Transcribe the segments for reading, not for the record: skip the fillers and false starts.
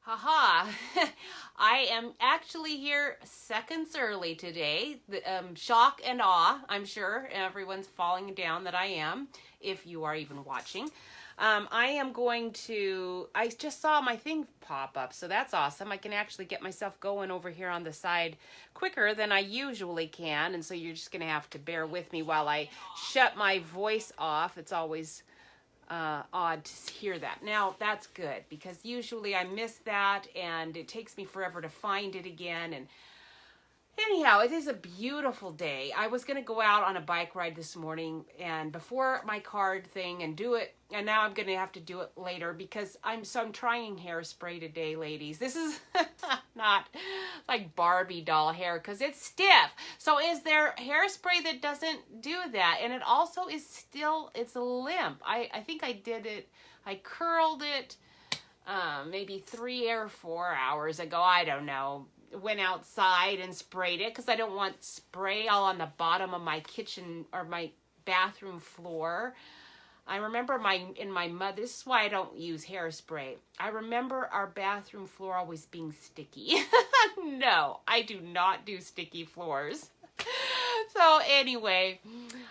Haha, I am actually here seconds early today. Shock and awe, I'm sure everyone's falling down that I am, if you are even watching. I just saw my thing pop up, so that's awesome. I can actually get myself going over here on the side quicker than I usually can, and so you're just going to have to bear with me while I shut my voice off. It's always odd to hear that. Now that's good because usually I miss that and it takes me forever to find it again. And anyhow, it is a beautiful day. I was going to go out on a bike ride this morning and before my card thing and do it, and now I'm going to have to do it later because I'm trying hairspray today, ladies. This is not like Barbie doll hair because it's stiff. So is there hairspray that doesn't do that? And it also is still, it's limp. I think I did it, I curled it maybe 3 or 4 hours ago. I don't know. Went outside and sprayed it because I don't want spray all on the bottom of my kitchen or my bathroom floor. I remember in my mother, this is why I don't use hairspray. I remember our bathroom floor always being sticky. No, I do not do sticky floors. So anyway,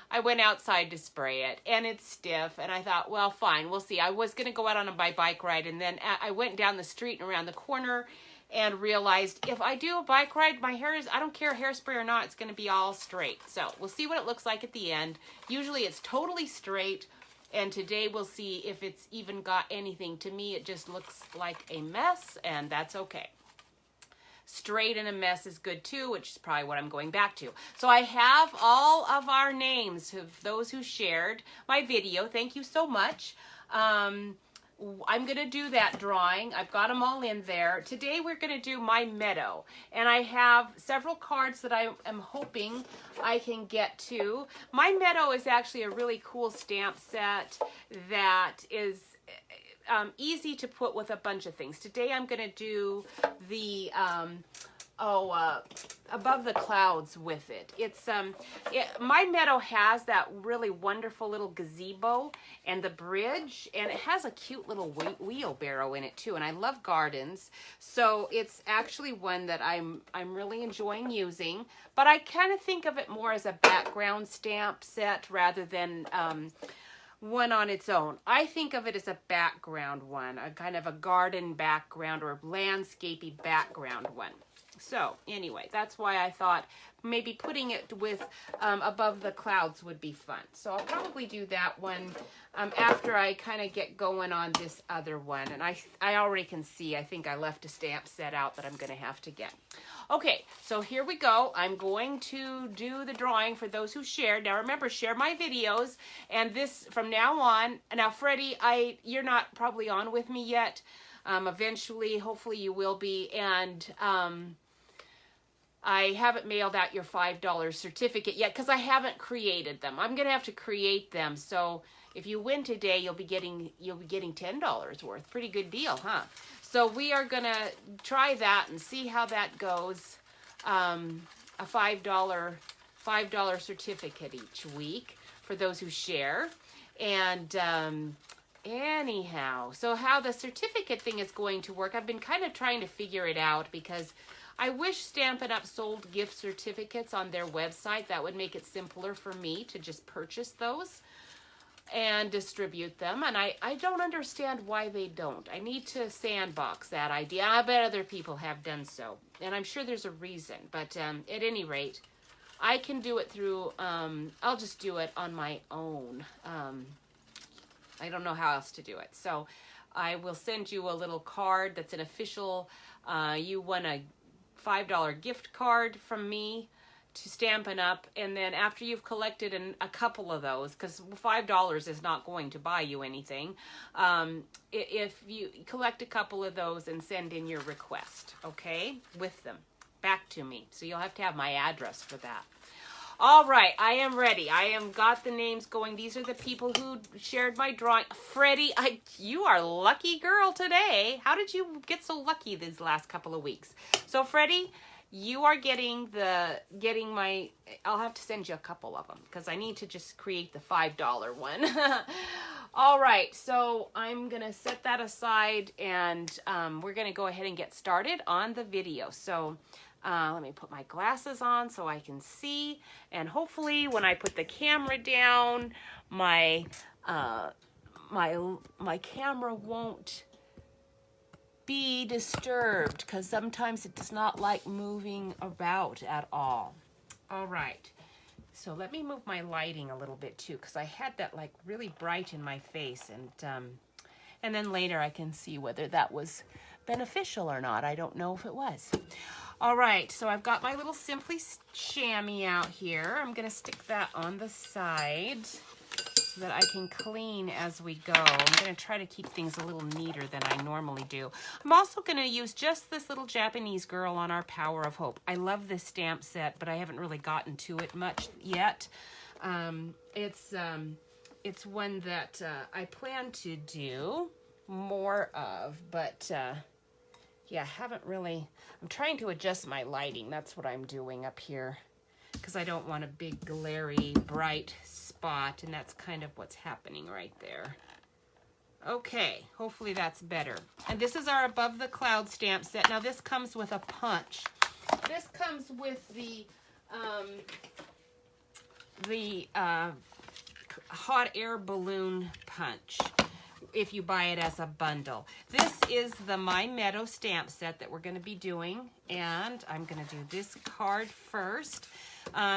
I went outside to spray it and it's stiff and I thought, well, fine, we'll see. I was going to go out on my bike ride and then I went down the street and around the corner and realized if I do a bike ride, my hair is, I don't care hairspray or not, it's going to be all straight. So we'll see what it looks like at the end. Usually it's totally straight, and today we'll see if it's even got anything. To me, it just looks like a mess, and that's okay. Straight and a mess is good too, which is probably what I'm going back to. So I have all of our names of those who shared my video. Thank you so much. I'm going to do that drawing. I've got them all in there. Today we're going to do My Meadow. And I have several cards that I am hoping I can get to. My Meadow is actually a really cool stamp set that is easy to put with a bunch of things. Today I'm going to do the Above the Clouds with it. It's My Meadow has that really wonderful little gazebo and the bridge, and it has a cute little wheelbarrow in it too, and I love gardens, so it's actually one that I'm really enjoying using, but I kind of think of it more as a background stamp set rather than one on its own. I think of it as a background one, a kind of a garden background or landscapey background one. So anyway, that's why I thought maybe putting it with Above the Clouds would be fun. So I'll probably do that one after I kind of get going on this other one. And I already can see, I think I left a stamp set out that I'm going to have to get. Okay, so here we go. I'm going to do the drawing for those who shared. Now remember, share my videos. And this, from now on, now Freddie, you're not probably on with me yet. Eventually, hopefully you will be. And I haven't mailed out your $5 certificate yet because I haven't created them. I'm going to have to create them. So if you win today, you'll be getting $10 worth. Pretty good deal, huh? So we are going to try that and see how that goes. A $5 certificate each week for those who share. And anyhow, so how the certificate thing is going to work, I've been kind of trying to figure it out because I wish Stampin' Up! Sold gift certificates on their website. That would make it simpler for me to just purchase those and distribute them. And I don't understand why they don't. I need to sandbox that idea. I bet other people have done so. And I'm sure there's a reason. But at any rate, I can do it through, I'll just do it on my own. I don't know how else to do it. So I will send you a little card that's an official, you won a $5 gift card from me to Stampin' Up! And then after you've collected a couple of those, because $5 is not going to buy you anything, if you collect a couple of those and send in your request, okay, with them back to me. So you'll have to have my address for that. All right, I am ready. I am got the names going. These are the people who shared my drawing. Freddie, you are lucky girl today. How did you get so lucky these last couple of weeks? So Freddie, you are getting my, I'll have to send you a couple of them because I need to just create the $5 one. All right, so I'm going to set that aside, and we're going to go ahead and get started on the video. So let me put my glasses on so I can see, and hopefully when I put the camera down, my camera won't be disturbed, because sometimes it does not like moving about at all. All right. So let me move my lighting a little bit too, because I had that like really bright in my face, and then later I can see whether that was beneficial or not. I don't know if it was. All right, so I've got my little Simply chamois out here. I'm gonna stick that on the side so that I can clean as we go. I'm gonna try to keep things a little neater than I normally do. I'm also gonna use just this little Japanese girl on our Power of Hope. I love this stamp set, but I haven't really gotten to it much yet. It's one that I plan to do more of, but yeah, haven't really. I'm trying to adjust my lighting. That's what I'm doing up here, because I don't want a big glary bright spot, and that's kind of what's happening right there. Okay, hopefully that's better. And this is our Above the Cloud stamp set. Now this comes with a punch. This comes with the hot air balloon punch if you buy it as a bundle. This is the My Meadow stamp set that we're going to be doing, and I'm going to do this card first.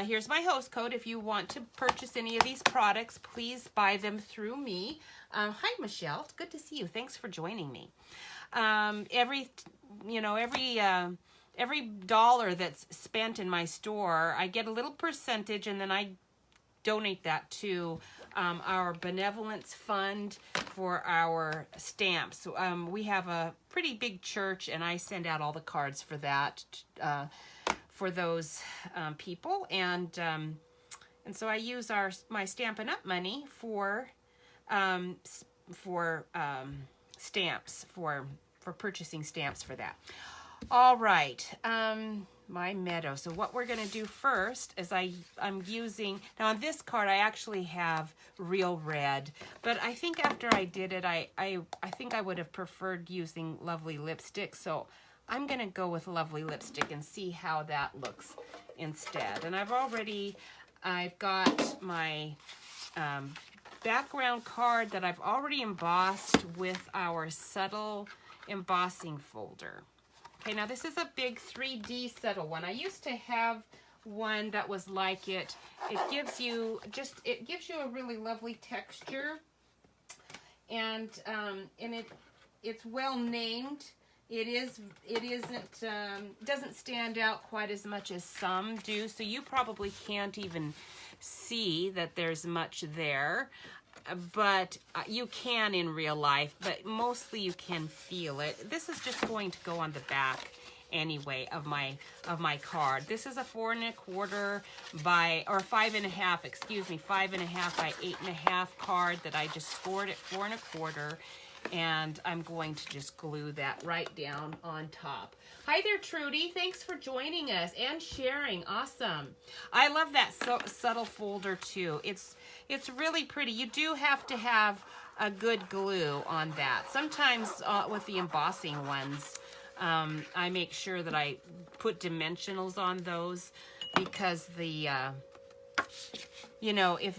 Here's my host code. If you want to purchase any of these products, please buy them through me. Hi, Michelle. It's good to see you. Thanks for joining me. Every dollar that's spent in my store, I get a little percentage, and then I donate that to our benevolence fund for our stamps. We have a pretty big church, and I send out all the cards for that, for those people, and so I use my Stampin' Up money for stamps, for purchasing stamps for that. All right, My Meadow. So what we're going to do first is I'm using, now on this card I actually have real red, but I think after I did it, I think I would have preferred using Lovely Lipstick, so I'm going to go with Lovely Lipstick and see how that looks instead. And I've got my background card that I've already embossed with our subtle embossing folder. Okay, now this is a big 3D subtle one. I used to have one that was like it. It gives you a really lovely texture, and it's well named. It doesn't stand out quite as much as some do, so you probably can't even see that there's much there, but you can in real life, but mostly you can feel it. This is just going to go on the back anyway of my card. This is a 4 1/4 by, or 5 1/2, excuse me, 5 1/2 by 8 1/2 card that I just scored at 4 1/4. And I'm going to just glue that right down on top. Hi there, Trudy. Thanks for joining us and sharing. Awesome. I love that subtle folder too. It's really pretty. You do have to have a good glue on that. Sometimes with the embossing ones, I make sure that I put dimensionals on those, because the if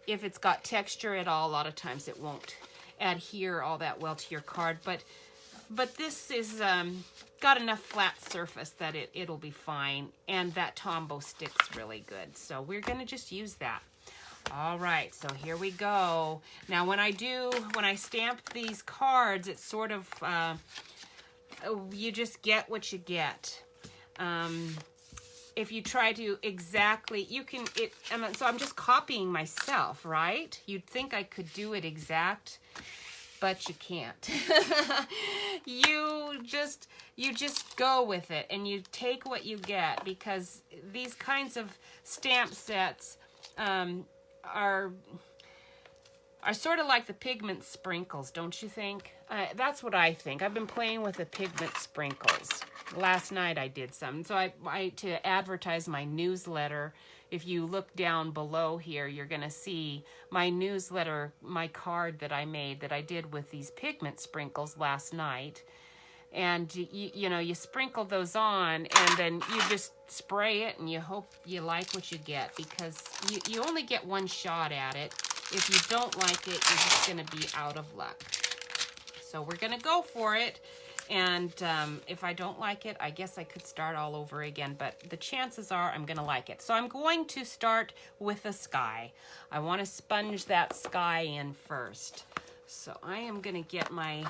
it's got texture at all, a lot of times it won't adhere all that well to your card, but this is got enough flat surface that it'll be fine, and that Tombow sticks really good, so we're gonna just use that. All right, so here we go. Now when I stamp these cards, it's sort of you just get what you get. If you try to exactly, so I'm just copying myself, right? You'd think I could do it exact, but you can't. You just go with it, and you take what you get, because these kinds of stamp sets are sort of like the pigment sprinkles, don't you think? That's what I think. I've been playing with the pigment sprinkles. Last night I did some. So I to advertise my newsletter, if you look down below here, you're going to see my newsletter, my card that I made that I did with these pigment sprinkles last night. And you know, you sprinkle those on and then you just spray it and you hope you like what you get, because you only get one shot at it. If you don't like it, you're just going to be out of luck. So we're going to go for it. And if I don't like it, I guess I could start all over again, but the chances are I'm going to like it. So I'm going to start with the sky. I want to sponge that sky in first. So I am going to get my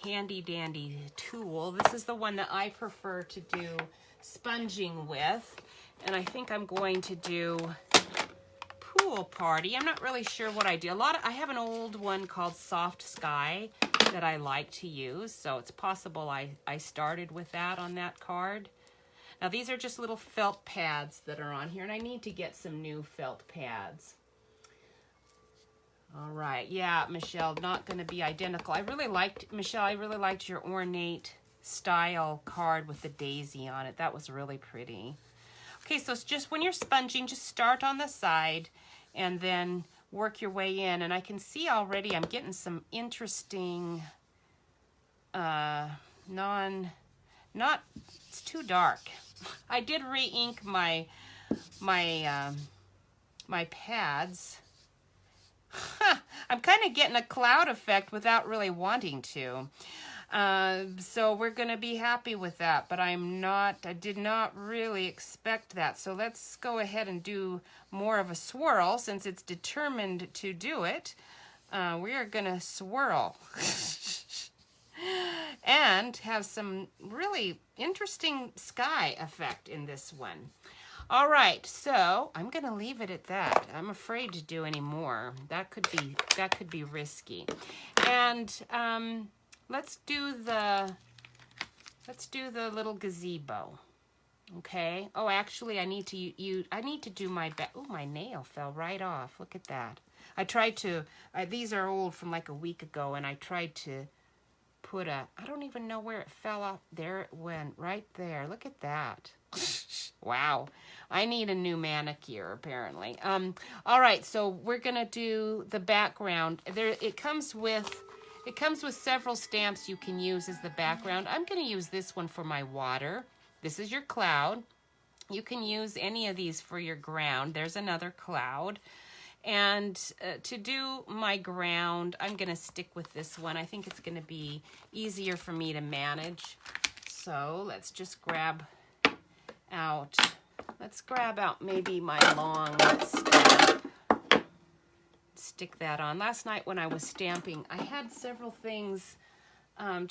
handy dandy tool. This is the one that I prefer to do sponging with. And I think I'm going to do Pool Party. I'm not really sure what I do. I have an old one called Soft Sky that I like to use, so it's possible I started with that on that card. Now these are just little felt pads that are on here, and I need to get some new felt pads. All right, yeah, Michelle, not going to be identical. Michelle, I really liked your ornate style card with the daisy on it. That was really pretty. Okay, so it's just when you're sponging, just start on the side and then work your way in. And I can see already I'm getting some interesting, it's too dark. I did re-ink my pads. I'm kind of getting a cloud effect without really wanting to. So we're going to be happy with that, but I did not really expect that. So let's go ahead and do more of a swirl since it's determined to do it. We are going to swirl and have some really interesting sky effect in this one. All right, so I'm going to leave it at that. I'm afraid to do any more. That could be risky. And let's do the little gazebo. Okay. Oh, actually, I need to do my oh, my nail fell right off. Look at that. I tried to. These are old from like a week ago, and I tried to put I don't even know where it fell off. There it went, right there. Look at that. Wow. I need a new manicure apparently. All right, so we're gonna do the background. It comes with several stamps you can use as the background. I'm gonna use this one for my water. This is your cloud. You can use any of these for your ground. There's another cloud. And to do my ground, I'm gonna stick with this one. I think it's gonna be easier for me to manage. So let's just grab out maybe my long stamp. Stick that on. Last night when I was stamping, I had several things, I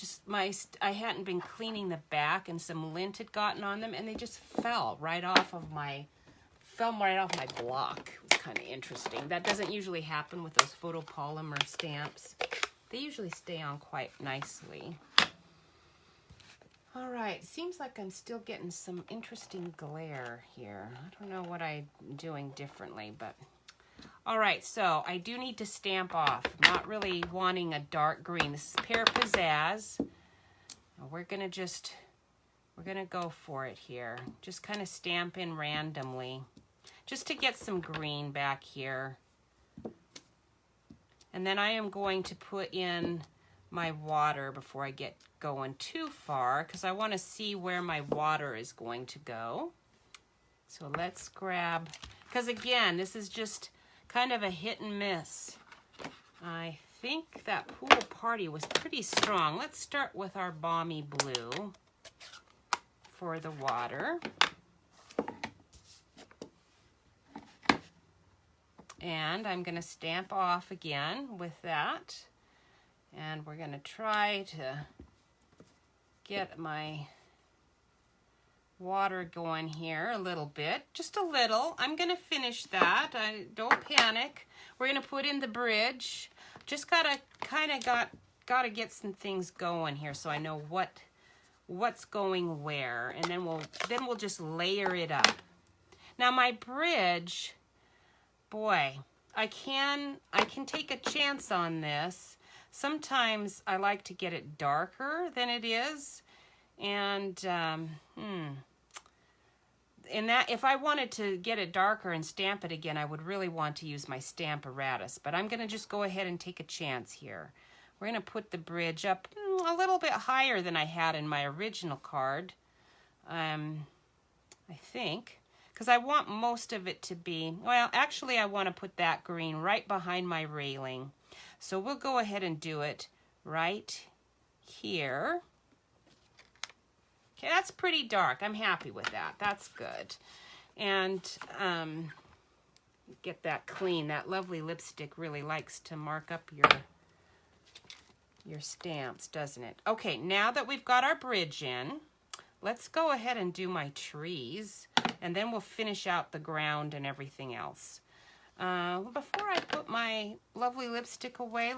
hadn't been cleaning the back and some lint had gotten on them and they just fell right off my block. It was kind of interesting. That doesn't usually happen with those photopolymer stamps. They usually stay on quite nicely. All right, seems like I'm still getting some interesting glare here. I don't know what I'm doing differently, but all right, so I do need to stamp off. I'm not really wanting a dark green. This is Pear Pizzazz. We're gonna go for it here. Just kind of stamp in randomly, just to get some green back here. And then I am going to put in my water before I get going too far, because I want to see where my water is going to go. So let's grab, because again, this is just kind of a hit and miss. I think that Pool Party was pretty strong. Let's start with our Balmy Blue for the water. And I'm going to stamp off again with that. And we're going to try to get my water going here a little bit, just a little. I'm going to finish that. Don't panic. We're going to put in the bridge. Just got to get some things going here so I know what's going where, and then we'll just layer it up. Now my bridge, boy, I can take a chance on this. Sometimes I like to get it darker than it is, And, and that, if I wanted to get it darker and stamp it again, I would really want to use my stamp apparatus. But I'm going to just go ahead and take a chance here. We're going to put the bridge up a little bit higher than I had in my original card. I think. Because I want most of it to be, well, actually I want to put that green right behind my railing. So we'll go ahead and do it right here. Okay, that's pretty dark. I'm happy with that. That's good. And get that clean. That lovely lipstick really likes to mark up your stamps, doesn't it? Okay, now that we've got our bridge in, let's go ahead and do my trees, and then we'll finish out the ground and everything else. Before I put my lovely lipstick away,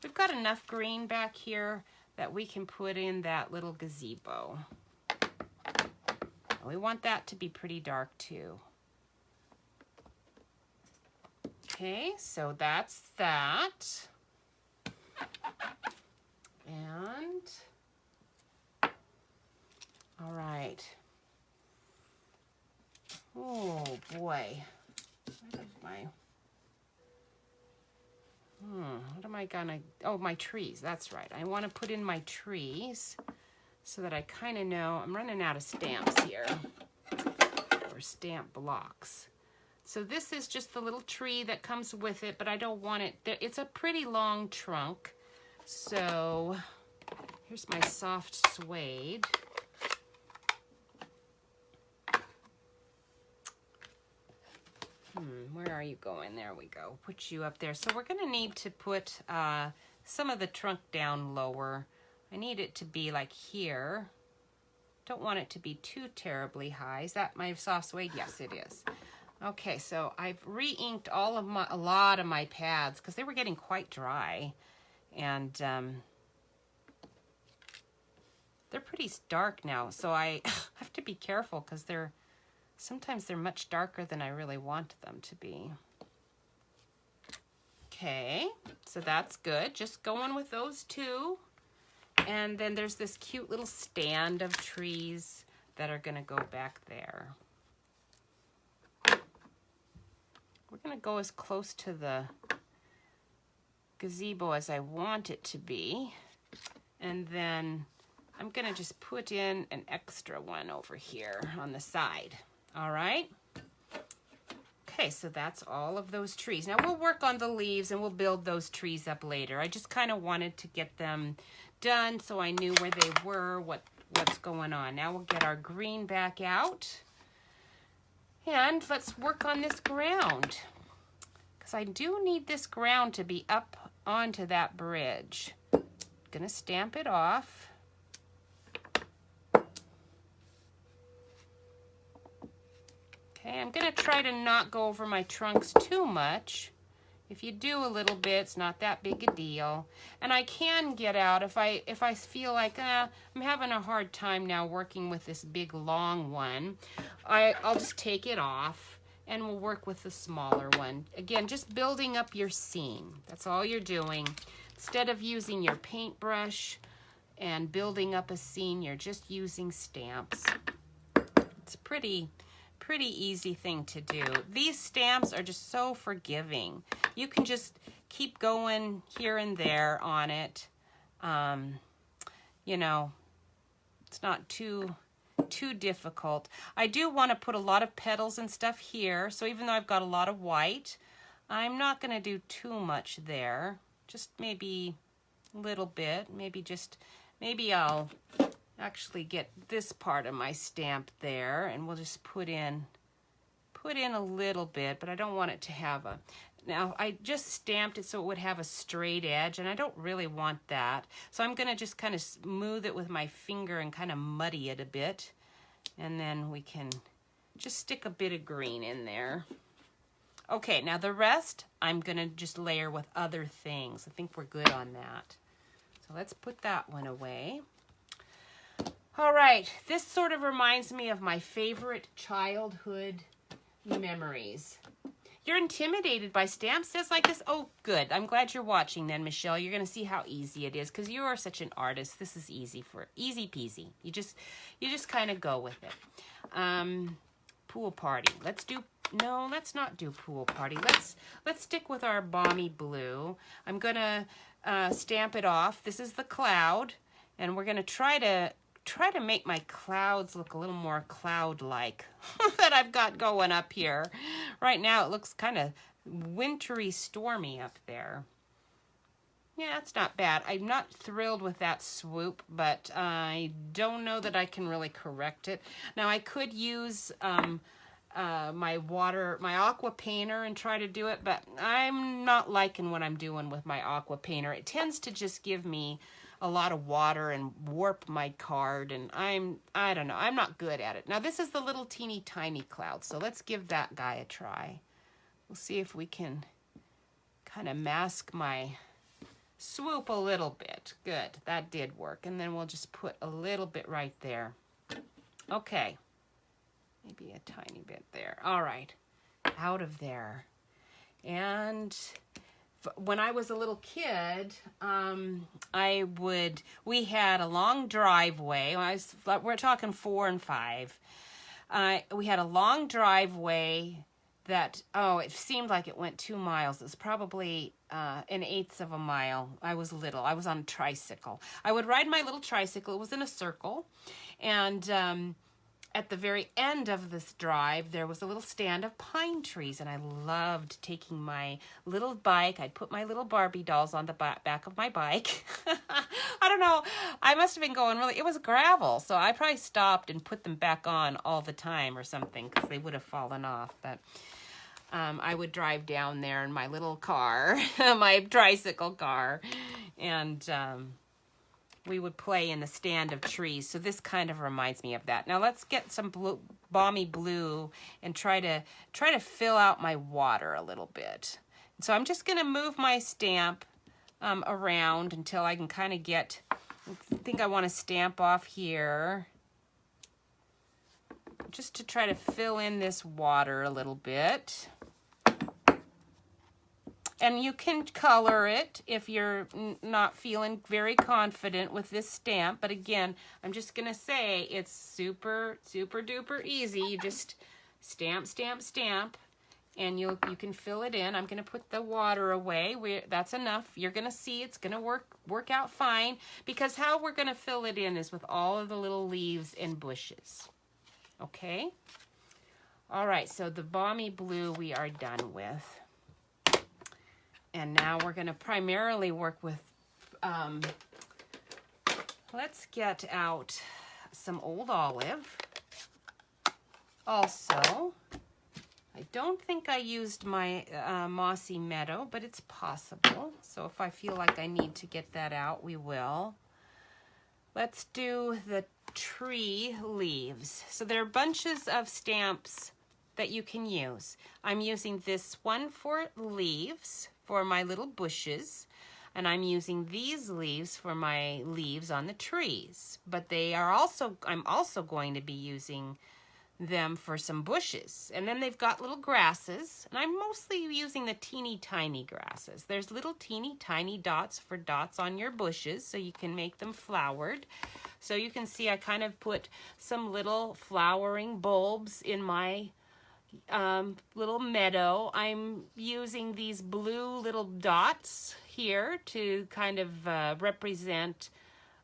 we've got enough green back here that we can put in that little gazebo. We want that to be pretty dark too. Okay, so that's that. And, all right. Oh boy. What am I gonna, oh, my trees, that's right. I want to put in my trees so that I kind of know. I'm running out of stamps here, or stamp blocks. So this is just the little tree that comes with it, but I don't want it, it's a pretty long trunk. So here's my soft suede. Where are you going? There we go. Put you up there. So we're going to need to put some of the trunk down lower. I need it to be like here. Don't want it to be too terribly high. Is that my soft suede? Yes, it is. Okay, so I've re-inked a lot of my pads because they were getting quite dry. And they're pretty dark now. So I have to be careful because sometimes they're much darker than I really want them to be. Okay, so that's good. Just going with those two. And then there's this cute little stand of trees that are going to go back there. We're going to go as close to the gazebo as I want it to be. And then I'm going to just put in an extra one over here on the side. All right. Okay, so that's all of those trees. Now we'll work on the leaves and we'll build those trees up later. I just kind of wanted to get them done so I knew where they were, what's going on. Now we'll get our green back out. And let's work on this ground. Because I do need this ground to be up onto that bridge. Gonna stamp it off. Okay, I'm going to try to not go over my trunks too much. If you do a little bit, it's not that big a deal. And I can get out if I feel like I'm having a hard time now working with this big long one. I'll just take it off and we'll work with the smaller one. Again, just building up your scene. That's all you're doing. Instead of using your paintbrush and building up a scene, you're just using stamps. It's pretty easy thing to do. These stamps are just so forgiving. You can just keep going here and there on it. You know, it's not too difficult. I do want to put a lot of petals and stuff here. So even though I've got a lot of white, I'm not going to do too much there. Just maybe a little bit. Maybe I'll actually get this part of my stamp there, and we'll just put in a little bit, but I don't want it to have a, now I just stamped it so it would have a straight edge, and I don't really want that. So I'm gonna just kind of smooth it with my finger and kind of muddy it a bit, and then we can just stick a bit of green in there. Okay, now the rest I'm gonna just layer with other things. I think we're good on that. So let's put that one away. All right, this sort of reminds me of my favorite childhood memories. you're intimidated by stamp sets like this, oh, good. I'm glad you're watching then, Michelle. You're going to see how easy it is because you are such an artist. This is easy peasy. You just kind of go with it. Pool party. Let's not do pool party. Let's stick with our balmy blue. I'm going to stamp it off. This is the cloud, and we're going to try to make my clouds look a little more cloud-like that I've got going up here. Right now it looks kind of wintry, stormy up there. Yeah, it's not bad. I'm not thrilled with that swoop, but I don't know that I can really correct it. Now I could use my aqua painter and try to do it, but I'm not liking what I'm doing with my aqua painter. It tends to just give me a lot of water and warp my card, and I don't know, I'm not good at it. Now this is the little teeny tiny cloud, so let's give that guy a try. We'll see if we can kind of mask my swoop a little bit. Good, that did work. And then we'll just put a little bit right there. Okay, maybe a tiny bit there. All right, out of there. And when I was a little kid, we had a long driveway. We're talking 4 and 5. We had a long driveway that, it seemed like it went 2 miles. It was probably an eighth of a mile. I was little. I was on a tricycle. I would ride my little tricycle. It was in a circle. And at the very end of this drive, there was a little stand of pine trees, and I loved taking my little bike. I'd put my little Barbie dolls on the back of my bike. I don't know. I must have been going it was gravel, so I probably stopped and put them back on all the time or something because they would have fallen off. But I would drive down there in my little car, my tricycle car, and we would play in the stand of trees. So this kind of reminds me of that. Now let's get some balmy blue and try to fill out my water a little bit. So I'm just going to move my stamp around until I can kind of get, I think I want to stamp off here just to try to fill in this water a little bit. And you can color it if you're not feeling very confident with this stamp. But again, I'm just going to say it's super, super duper easy. You just stamp, stamp, stamp, and you can fill it in. I'm going to put the water away. That's enough. You're going to see it's going to work out fine, because how we're going to fill it in is with all of the little leaves and bushes. Okay? All right, so the balmy blue we are done with. And now we're going to primarily work with, let's get out some old olive. Also, I don't think I used my My Meadow, but it's possible. So if I feel like I need to get that out, we will. Let's do the tree leaves. So there are bunches of stamps that you can use. I'm using this one for leaves, for my little bushes, and I'm using these leaves for my leaves on the trees. But I'm also going to be using them for some bushes. And then they've got little grasses, and I'm mostly using the teeny tiny grasses. There's little teeny tiny dots for dots on your bushes, so you can make them flowered. So you can see I kind of put some little flowering bulbs in my little meadow. I'm using these blue little dots here to kind of represent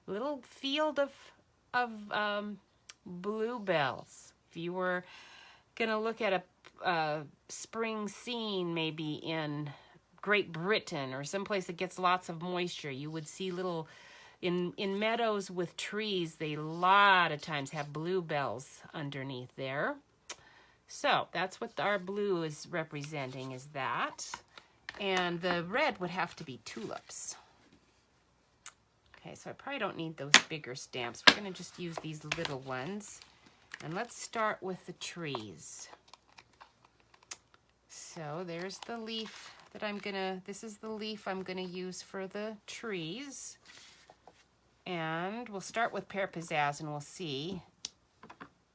a little field of bluebells. If you were gonna look at a spring scene, maybe in Great Britain or someplace that gets lots of moisture, you would see little in meadows with trees. They a lot of times have bluebells underneath there. So that's what our blue is representing, is that. And the red would have to be tulips. Okay, so I probably don't need those bigger stamps. We're going to just use these little ones. And let's start with the trees. So there's the leaf that this is the leaf I'm going to use for the trees. And we'll start with Pear Pizzazz and we'll see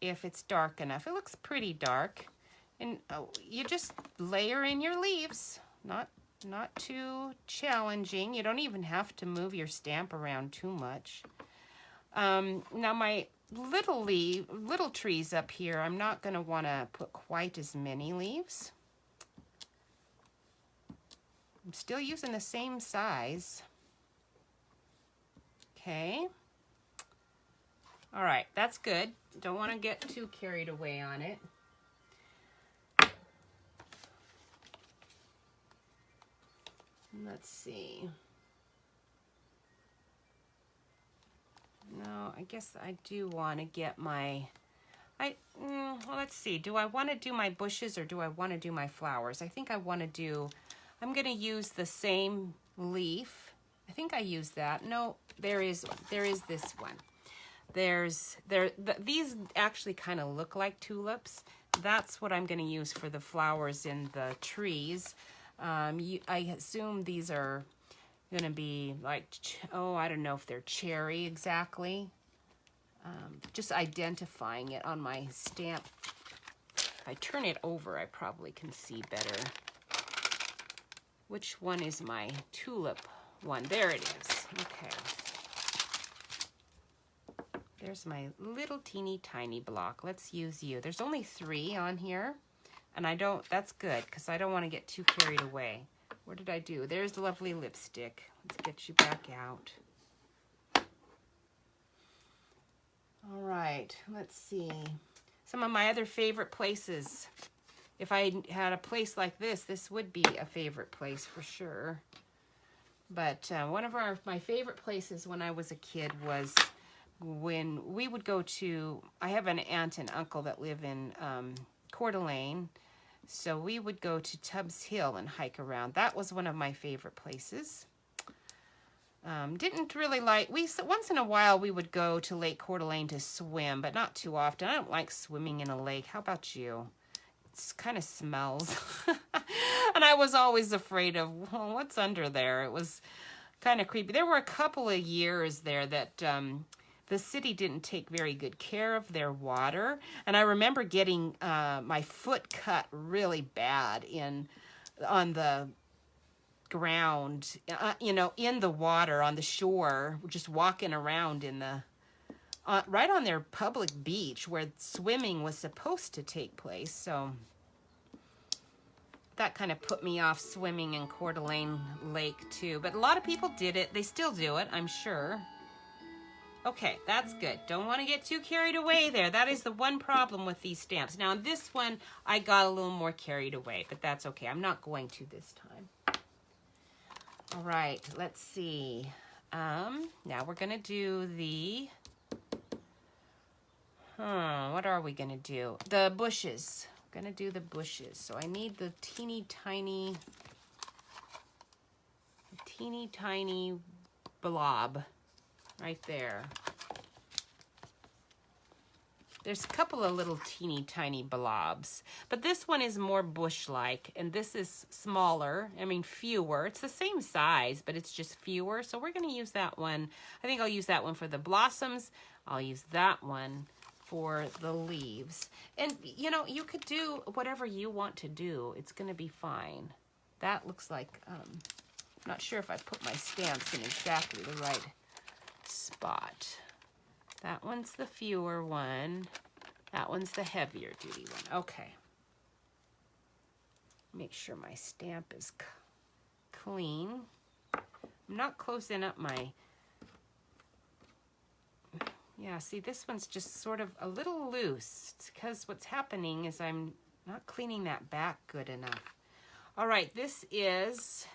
if it's dark enough. It looks pretty dark. And you just layer in your leaves. Not too challenging. You don't even have to move your stamp around too much. Now my little trees up here, I'm not going to want to put quite as many leaves. I'm still using the same size. Okay. All right, that's good. Don't want to get too carried away on it. Let's see. No, I guess I do want to get my, well, let's see. Do I want to do my bushes or do I want to do my flowers? I think I want to do, I'm going to use the same leaf. I think I used that. No, there is this one. These actually kind of look like tulips. That's what I'm going to use for the flowers in the trees. I assume these are going to be like, oh, I don't know if they're cherry exactly. Just identifying it on my stamp. If I turn it over, I probably can see better. Which one is my tulip one? There it is. Okay. There's my little teeny tiny block. Let's use you. There's only 3 on here. And that's good because I don't want to get too carried away. What did I do? There's the lovely lipstick. Let's get you back out. All right, let's see. Some of my other favorite places. If I had a place like this, this would be a favorite place for sure. But one of my favorite places when I was a kid was when we would go to, I have an aunt and uncle that live in Coeur d'Alene. So we would go to Tubbs Hill and hike around. That was one of my favorite places. Didn't really like, once in a while we would go to Lake Coeur d'Alene to swim, but not too often. I don't like swimming in a lake. How about you? It kind of smells. And I was always afraid of, well, what's under there? It was kind of creepy. There were a couple of years there that the city didn't take very good care of their water. And I remember getting my foot cut really bad on the ground, in the water, on the shore, just walking around in the, right on their public beach where swimming was supposed to take place. So that kind of put me off swimming in Coeur d'Alene Lake too. But a lot of people did it. They still do it, I'm sure. Okay, that's good. Don't want to get too carried away there. That is the one problem with these stamps. Now, this one, I got a little more carried away, but that's okay. I'm not going to this time. All right, let's see. Now we're going to do the, what are we going to do? The bushes. I'm going to do the bushes. So I need the teeny tiny blob. Right there. There's a couple of little teeny tiny blobs, but this one is more bush-like, and this is smaller. I mean, fewer. It's the same size, but it's just fewer. So we're going to use that one. I think I'll use that one for the blossoms. I'll use that one for the leaves. And, you could do whatever you want to do. It's going to be fine. That looks like, I'm not sure if I put my stamps in exactly the right spot. That one's the fewer one. That one's the heavier duty one. Okay. Make sure my stamp is clean. I'm not closing up my... Yeah, see, this one's just sort of a little loose. It's because what's happening is I'm not cleaning that back good enough. All right, this is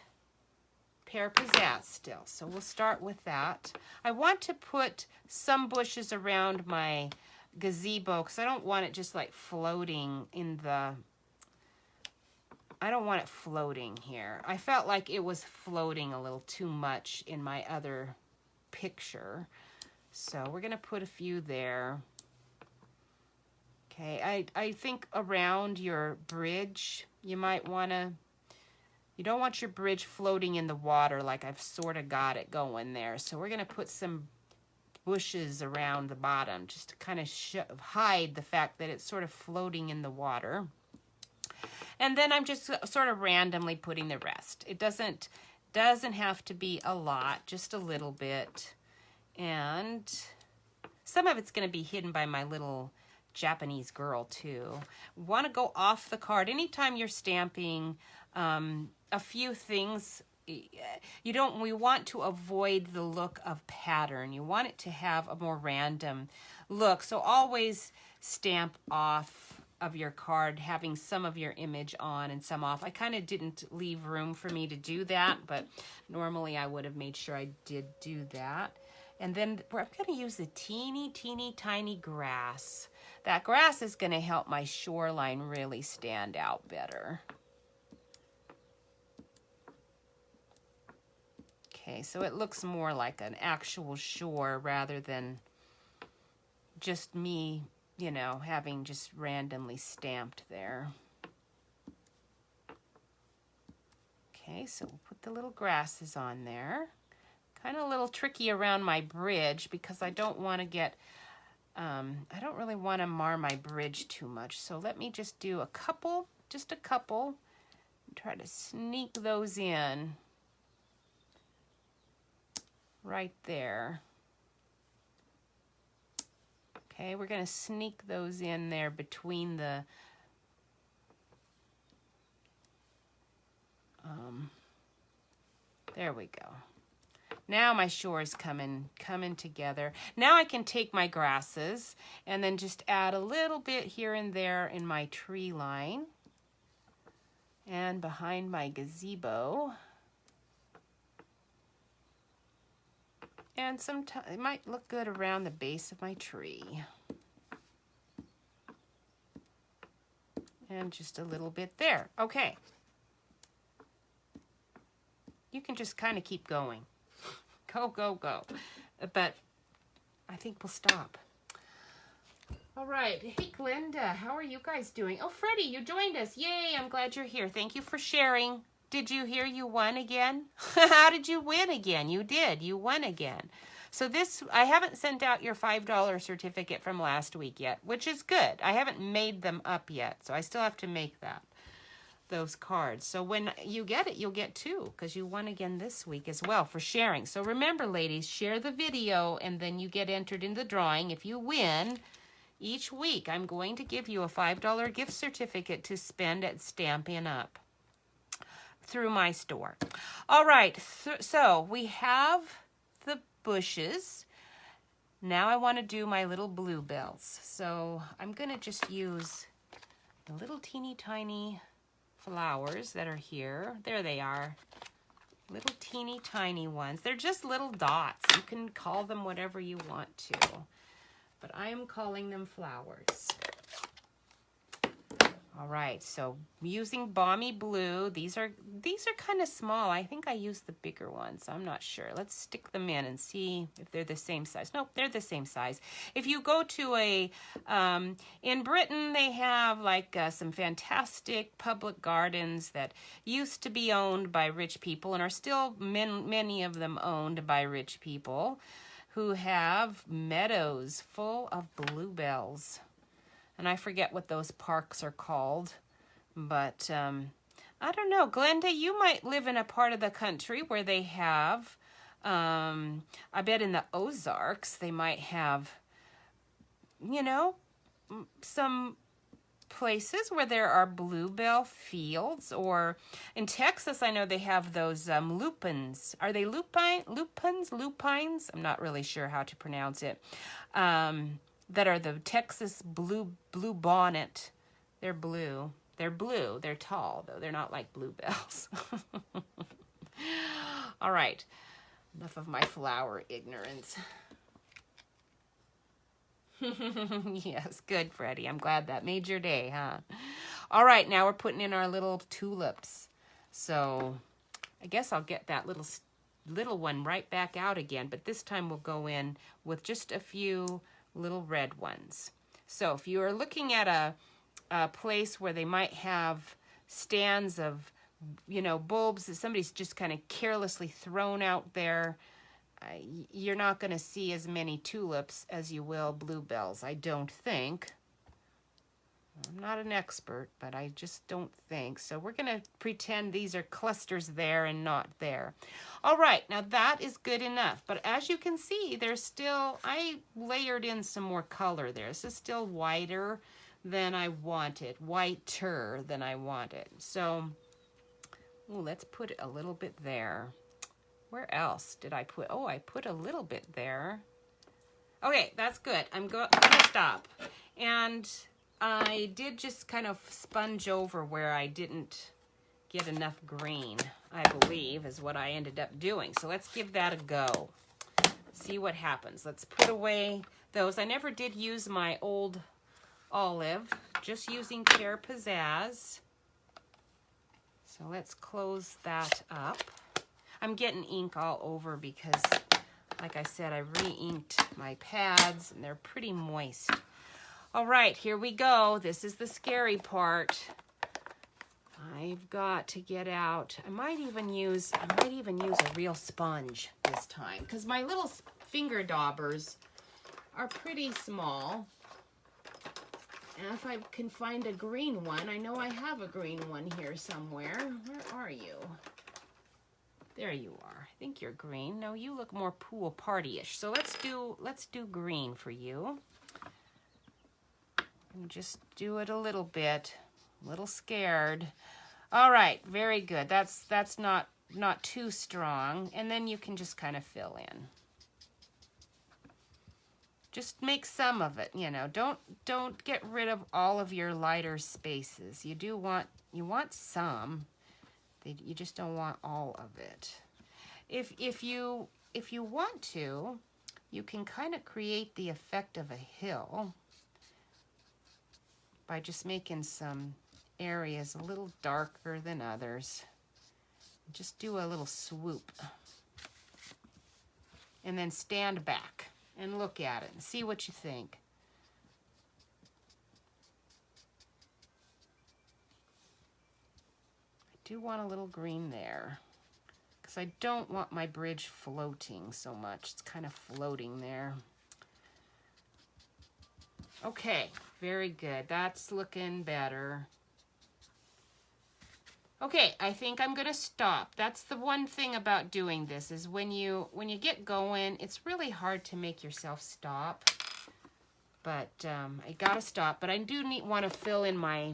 pear pizzazz still, so we'll start with that. I want to put some bushes around my gazebo because I don't want it just like floating in the, I don't want it floating here. I felt like it was floating a little too much in my other picture, so we're gonna put a few there. Okay, I think around your bridge you might want to, you don't want your bridge floating in the water like I've sort of got it going there. So we're going to put some bushes around the bottom just to kind of hide the fact that it's sort of floating in the water. And then I'm just sort of randomly putting the rest. It doesn't have to be a lot, just a little bit. And some of it's going to be hidden by my little Japanese girl too. Want to go off the card. Anytime you're stamping a few things, we want to avoid the look of pattern. You want it to have a more random look. So always stamp off of your card, having some of your image on and some off. I kind of didn't leave room for me to do that, but normally I would have made sure I did do that. And then I'm going to use the teeny tiny grass. That grass is going to help my shoreline really stand out better. Okay, so it looks more like an actual shore rather than just me, you know, having just randomly stamped there. Okay, so we'll put the little grasses on there. Kind of a little tricky around my bridge because I don't want to get, I don't really want to mar my bridge too much. So let me just do just a couple, and try to sneak those in right there. Okay, we're going to sneak those in there between the there we go. Now my shore is coming together. Now I can take my grasses and then just add a little bit here and there in my tree line and behind my gazebo. And sometimes it might look good around the base of my tree. And just a little bit there. Okay. You can just kind of keep going. Go. But I think we'll stop. All right. Hey, Glenda, how are you guys doing? Oh, Freddie, you joined us. Yay, I'm glad you're here. Thank you for sharing. Did you hear you won again? How did you win again? You did. You won again. So this, I haven't sent out your $5 certificate from last week yet, which is good. I haven't made them up yet, so I still have to make those cards. So when you get it, you'll get two because you won again this week as well for sharing. So remember, ladies, share the video and then you get entered in the drawing. If you win, each week I'm going to give you a $5 gift certificate to spend at Stampin' Up! Through my store. All right, so we have the bushes. Now I want to do my little bluebells. So I'm going to just use the little teeny tiny flowers that are here. There they are. Little teeny tiny ones. They're just little dots. You can call them whatever you want to. But I am calling them flowers. All right, so using Balmy Blue. These are kind of small. I think I used the bigger ones. I'm not sure. Let's stick them in and see if they're the same size. Nope, they're the same size. If you go to in Britain, they have like some fantastic public gardens that used to be owned by rich people and are still many of them owned by rich people who have meadows full of bluebells. And I forget what those parks are called, but I don't know. Glenda, you might live in a part of the country where they have, I bet in the Ozarks, they might have, you know, some places where there are bluebell fields. Or in Texas, I know they have those lupins. Are they lupines? Lupines? I'm not really sure how to pronounce it. That are the Texas blue bonnet. They're blue. They're blue. They're tall, though. They're not like bluebells. All right. Enough of my flower ignorance. Yes, good, Freddie. I'm glad that made your day, huh? All right, now we're putting in our little tulips. So I guess I'll get that little one right back out again, but this time we'll go in with just a few little red ones. So if you are looking at a place where they might have stands of, you know, bulbs that somebody's just kind of carelessly thrown out there, you're not going to see as many tulips as you will bluebells, I don't think. I'm not an expert, but I just don't think. So we're going to pretend these are clusters there and not there. All right, now that is good enough. But as you can see, there's still, I layered in some more color there. This is still whiter than I wanted, whiter than I wanted. So, ooh, let's put a little bit there. Where else did I put? Oh, I put a little bit there. Okay, that's good. I'm going to stop. And I did just kind of sponge over where I didn't get enough green, I believe, is what I ended up doing. So let's give that a go. See what happens. Let's put away those. I never did use my old olive, just using Pear Pizzazz. So let's close that up. I'm getting ink all over because, like I said, I re-inked my pads and they're pretty moist. All right, here we go. This is the scary part. I've got to get out. I might even use a real sponge this time because my little finger daubers are pretty small. And if I can find a green one, I know I have a green one here somewhere. Where are you? There you are. I think you're green. No, you look more pool party-ish. So let's do green for you. And just do it a little bit. A little scared. All right, very good. That's not too strong. And then you can just kind of fill in. Just make some of it, you know. Don't get rid of all of your lighter spaces. You want some. You just don't want all of it. If you want to, you can kind of create the effect of a hill by just making some areas a little darker than others. Just do a little swoop. And then stand back and look at it and see what you think. Do want a little green there because I don't want my bridge floating so much. It's kind of floating there. Okay, very good. That's looking better. Okay, I think I'm going to stop. That's the one thing about doing this is when you get going, it's really hard to make yourself stop. But I got to stop. But I do want to fill in my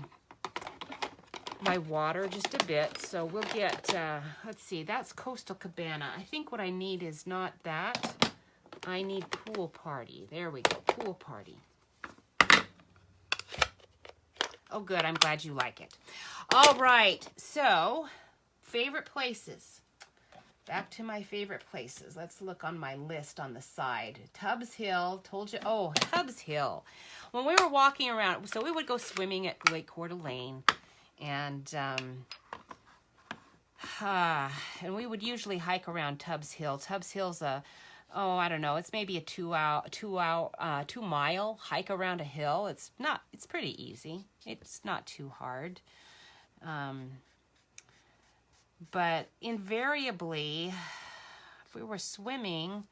water just a bit. So we'll get, let's see, that's Coastal Cabana. I think what I need is not that. I need Pool Party. There we go, Pool Party. Oh, good, I'm glad you like it. All right, so favorite places. Back to my favorite places. Let's look on my list on the side. Tubbs Hill, told you, oh, Tubbs Hill. When we were walking around, so we would go swimming at Lake Coeur d'Alene. And we would usually hike around Tubbs Hill. Tubbs Hill's I don't know, it's maybe a 2 mile hike around a hill. It's pretty easy. It's not too hard. But invariably, if we were swimming,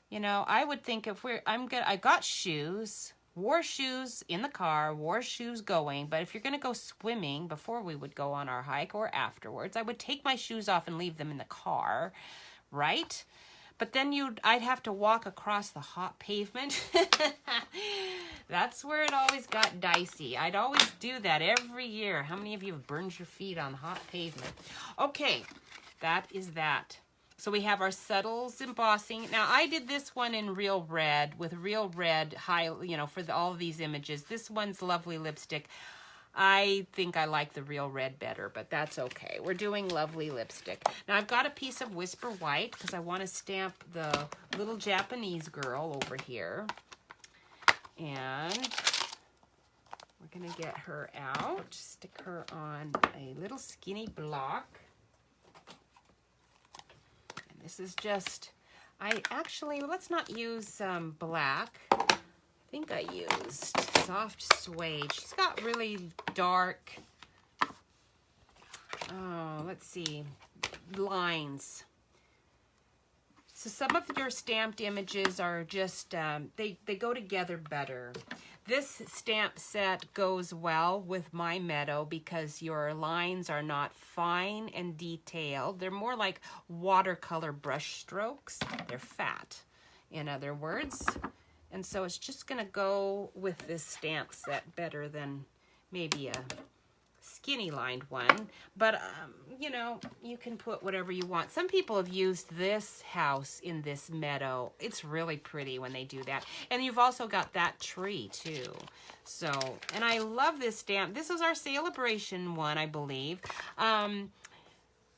you know, I would think I got shoes. Wore shoes in the car, wore shoes going, but if you're going to go swimming before we would go on our hike or afterwards, I would take my shoes off and leave them in the car, right? But then I'd have to walk across the hot pavement. That's where it always got dicey. I'd always do that every year. How many of you have burned your feet on the hot pavement? Okay, that is that. So we have our Subtles embossing. Now I did this one in Real Red with Real Red for all of these images. This one's Lovely Lipstick. I think I like the Real Red better, but that's okay. We're doing Lovely Lipstick. Now I've got a piece of Whisper White because I want to stamp the little Japanese girl over here. And we're going to get her out, stick her on a little skinny block. This is just, let's not use black. I think I used soft suede. She's got really dark, let's see, lines. So some of your stamped images are just, they go together better. This stamp set goes well with My Meadow because your lines are not fine and detailed. They're more like watercolor brush strokes. They're fat, in other words. And so it's just gonna go with this stamp set better than maybe a skinny lined one, but you know, you can put whatever you want. Some people have used this house in this meadow. It's really pretty when they do that. And you've also got that tree too. So, and I love this stamp. This is our celebration one, I believe.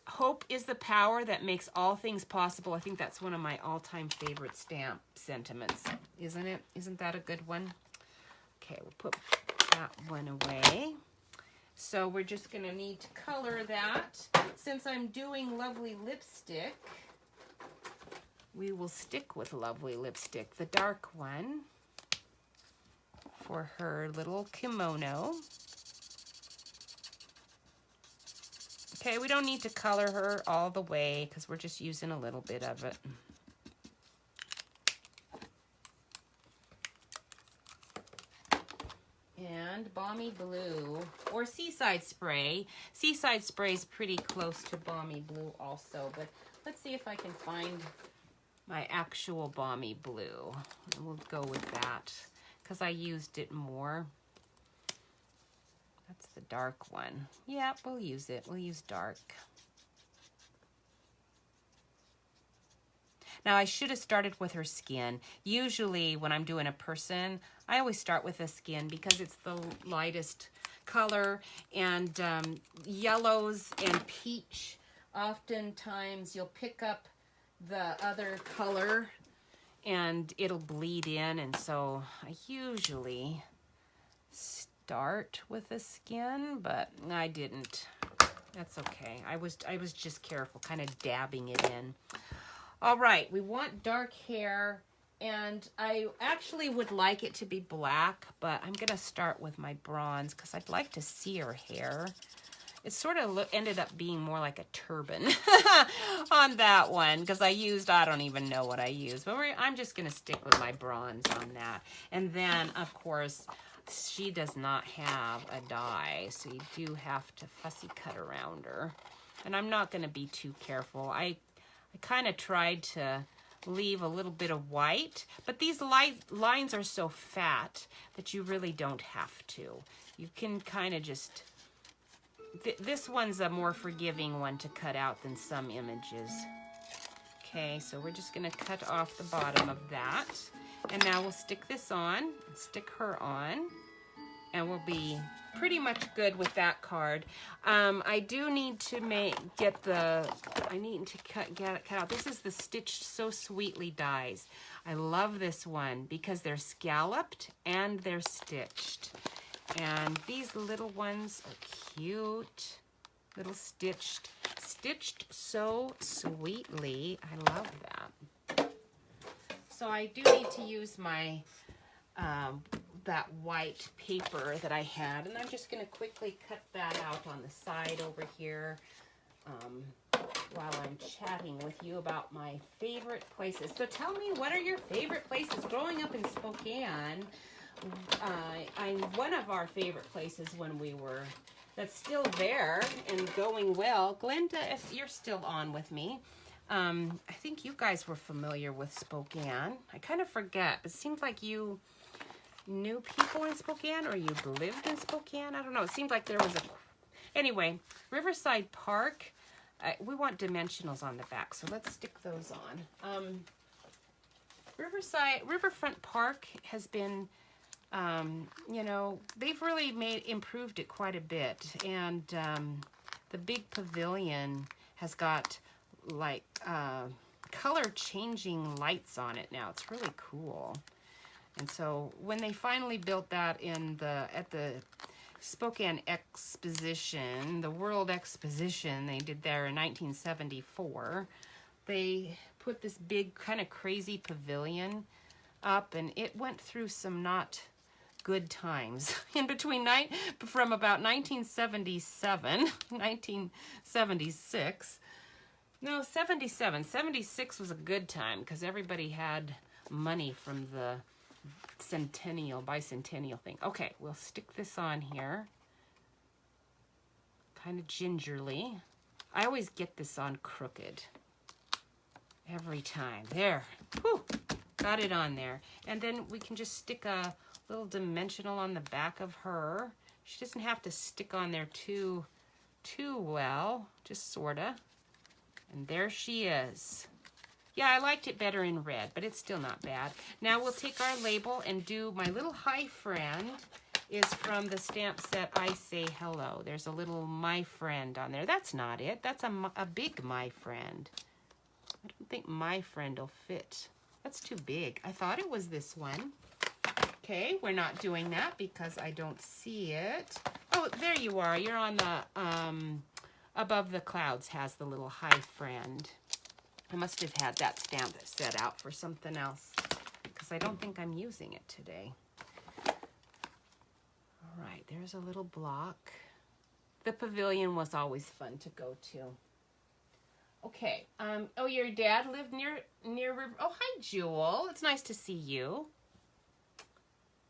Hope is the power that makes all things possible. I think that's one of my all-time favorite stamp sentiments, isn't it? Isn't that a good one? Okay, we'll put that one away. So we're just going to need to color that. Since I'm doing Lovely Lipstick, we will stick with Lovely Lipstick, the dark one, for her little kimono. Okay, we don't need to color her all the way because we're just using a little bit of it. And Balmy Blue, or Seaside Spray. Seaside Spray is pretty close to Balmy Blue also, but let's see if I can find my actual Balmy Blue. And we'll go with that because I used it more. That's the dark one. Yeah, we'll use it. We'll use dark. Now, I should have started with her skin. Usually, when I'm doing a person, I always start with the skin because it's the lightest color. And yellows and peach, oftentimes you'll pick up the other color and it'll bleed in. And so I usually start with the skin, but I didn't. That's okay. I was just careful, kind of dabbing it in. All right, we want dark hair, and I actually would like it to be black, but I'm gonna start with my bronze because I'd like to see her hair. It sort of ended up being more like a turban on that one because I don't even know what I used, but I'm just gonna stick with my bronze on that. And then, of course, she does not have a die, so you do have to fussy cut around her. And I'm not gonna be too careful. I kind of tried to leave a little bit of white, but these lines are so fat that you really don't have to. You can kind of just, this one's a more forgiving one to cut out than some images. Okay, so we're just gonna cut off the bottom of that. And now we'll stick this on, stick her on, and we'll be pretty much good with that card. I do need to get it cut out. This is the Stitched So Sweetly dies. I love this one because they're scalloped and they're stitched. And these little ones are cute. Little stitched so sweetly. I love that. So I do need to use my that white paper that I had, and I'm just going to quickly cut that out on the side over here while I'm chatting with you about my favorite places. So tell me, what are your favorite places? Growing up in Spokane, one of our favorite places when we were, that's still there and going well. Glenda, if you're still on with me, I think you guys were familiar with Spokane. I kind of forget. It seemed like you knew people in Spokane, or you lived in Spokane. I don't know. It seemed like there was anyway, Riverside Park. We want dimensionals on the back, so let's stick those on. Riverfront Park has been, you know, they've really improved it quite a bit. And the big pavilion has got like color changing lights on it now. It's really cool. And so when they finally built that at the Spokane Exposition, the World Exposition they did there in 1974, they put this big kind of crazy pavilion up, and it went through some not good times in between from about 1977, 1976. No, 77. 76 was a good time because everybody had money from the bicentennial thing. Okay, we'll stick this on here. Kind of gingerly. I always get this on crooked. Every time. There. Whew. Got it on there. And then we can just stick a little dimensional on the back of her. She doesn't have to stick on there too well. Just sorta. And there she is. Yeah, I liked it better in red, but it's still not bad. Now we'll take our label and do my little hi friend is from the stamp set I Say Hello. There's a little my friend on there. That's not it. That's a big my friend. I don't think my friend will fit. That's too big. I thought it was this one. Okay, we're not doing that because I don't see it. Oh, there you are. You're on the Above the Clouds has the little hi friend. I must have had that stamp set out for something else because I don't think I'm using it today. All right, there's a little block. The pavilion was always fun to go to. Okay. Oh, your dad lived near River. Oh, hi, Jewel. It's nice to see you.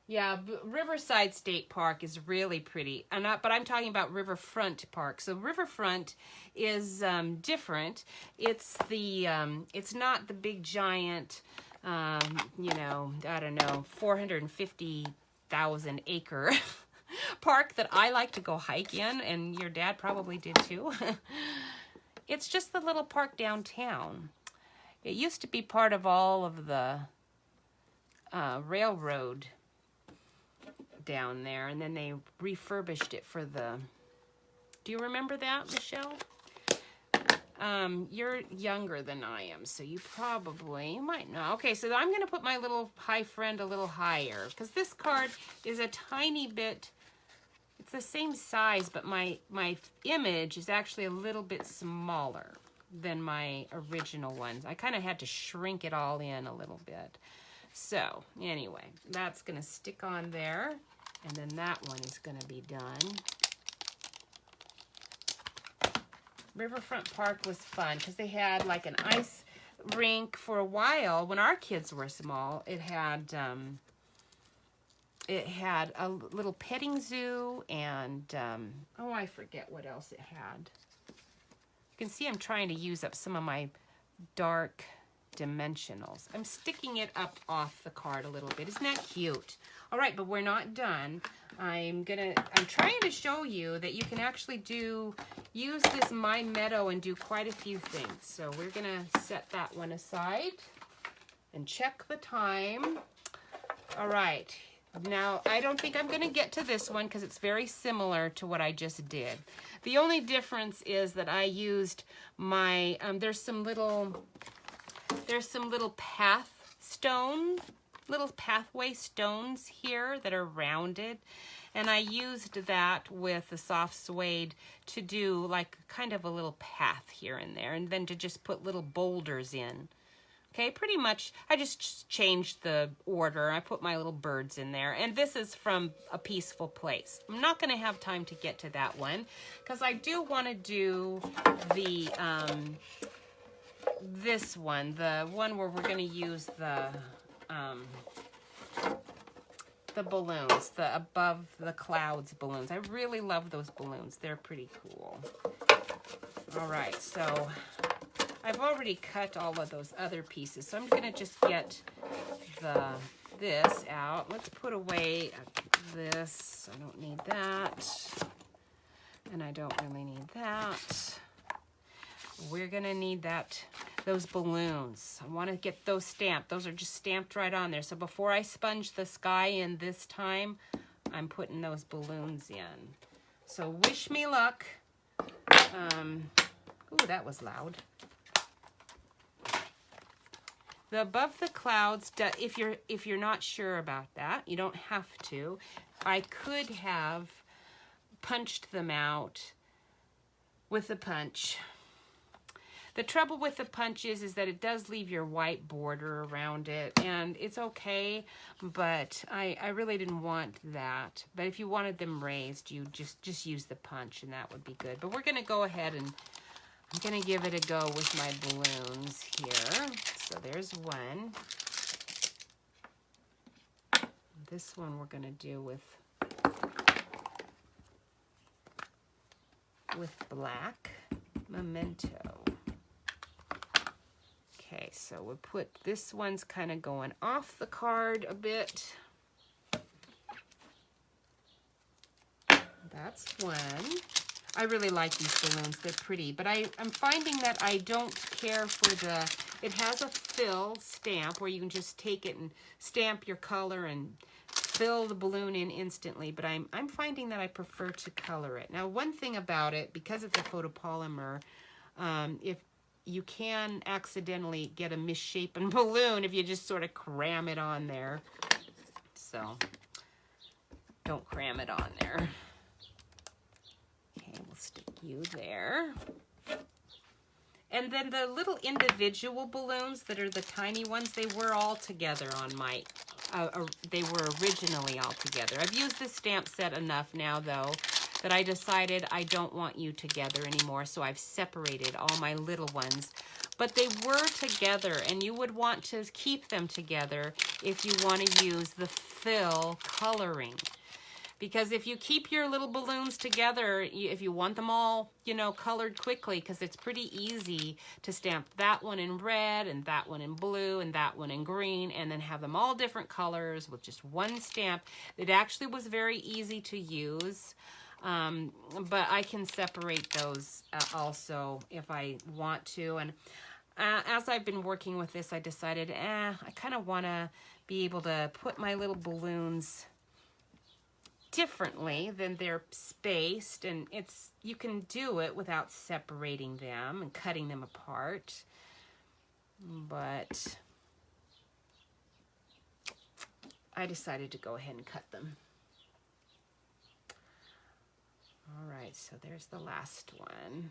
Yeah, Riverside State Park is really pretty. But I'm talking about Riverfront Park. So Riverfront is different. It's the it's not the big giant, you know, I don't know, 450,000 acre park that I like to go hike in, and your dad probably did too. It's just the little park downtown. It used to be part of all of the railroad down there, and then they refurbished it for the... Do you remember that, Michelle? You're younger than I am, so you might know. Okay, so I'm going to put my little hi friend a little higher, because this card is a tiny bit... It's the same size, but my image is actually a little bit smaller than my original ones. I kind of had to shrink it all in a little bit. So, anyway, that's going to stick on there. And then that one is going to be done. Riverfront Park was fun because they had like an ice rink for a while. When our kids were small, it had a little petting zoo and, oh, I forget what else it had. You can see I'm trying to use up some of my dark dimensionals. I'm sticking it up off the card a little bit. Isn't that cute? All right, but we're not done. I'm trying to show you that you can actually use this My Meadow and do quite a few things. So we're gonna set that one aside and check the time. All right. Now, I don't think I'm going to get to this one because it's very similar to what I just did. The only difference is that I used my, there's some little little pathway stones here that are rounded. And I used that with the soft suede to do like kind of a little path here and there. And then to just put little boulders in. Okay, pretty much, I just changed the order. I put my little birds in there. And this is from A Peaceful Place. I'm not going to have time to get to that one because I do want to do the, this one, the one where we're going to use the balloons, the Above the Clouds balloons. I really love those balloons. They're pretty cool. All right, so... I've already cut all of those other pieces, so I'm going to just get this out. Let's put away this. I don't need that. And I don't really need that. We're going to need those balloons. I want to get those stamped. Those are just stamped right on there. So before I sponge the sky in this time, I'm putting those balloons in. So wish me luck. Ooh, that was loud. The Above the Clouds, if you're not sure about that, you don't have to. I could have punched them out with a punch. The trouble with the punch is that it does leave your white border around it, and it's okay, but I really didn't want that. But if you wanted them raised, you just use the punch, and that would be good. But we're going to go ahead and I'm going to give it a go with my balloons here. So there's one. This one we're going to do with black memento. Okay, so we'll put, this one's kind of going off the card a bit. That's one. I really like these balloons, they're pretty, but I'm finding that I don't care for the, it has a fill stamp where you can just take it and stamp your color and fill the balloon in instantly, but I'm finding that I prefer to color it. Now, one thing about it, because it's a photopolymer, if you can accidentally get a misshapen balloon if you just sort of cram it on there. So, don't cram it on there. Okay, we'll stick you there. And then the little individual balloons that are the tiny ones, they were all together on my, they were originally all together. I've used this stamp set enough now, though, that I decided I don't want you together anymore, so I've separated all my little ones. But they were together, and you would want to keep them together if you want to use the fill coloring. Because if you keep your little balloons together, if you want them all, you know, colored quickly, because it's pretty easy to stamp that one in red and that one in blue and that one in green and then have them all different colors with just one stamp. It actually was very easy to use, but I can separate those also if I want to. And as I've been working with this, I decided, I kind of want to be able to put my little balloons differently than they're spaced, and you can do it without separating them and cutting them apart, but I decided to go ahead and cut them. All right, so there's the last one.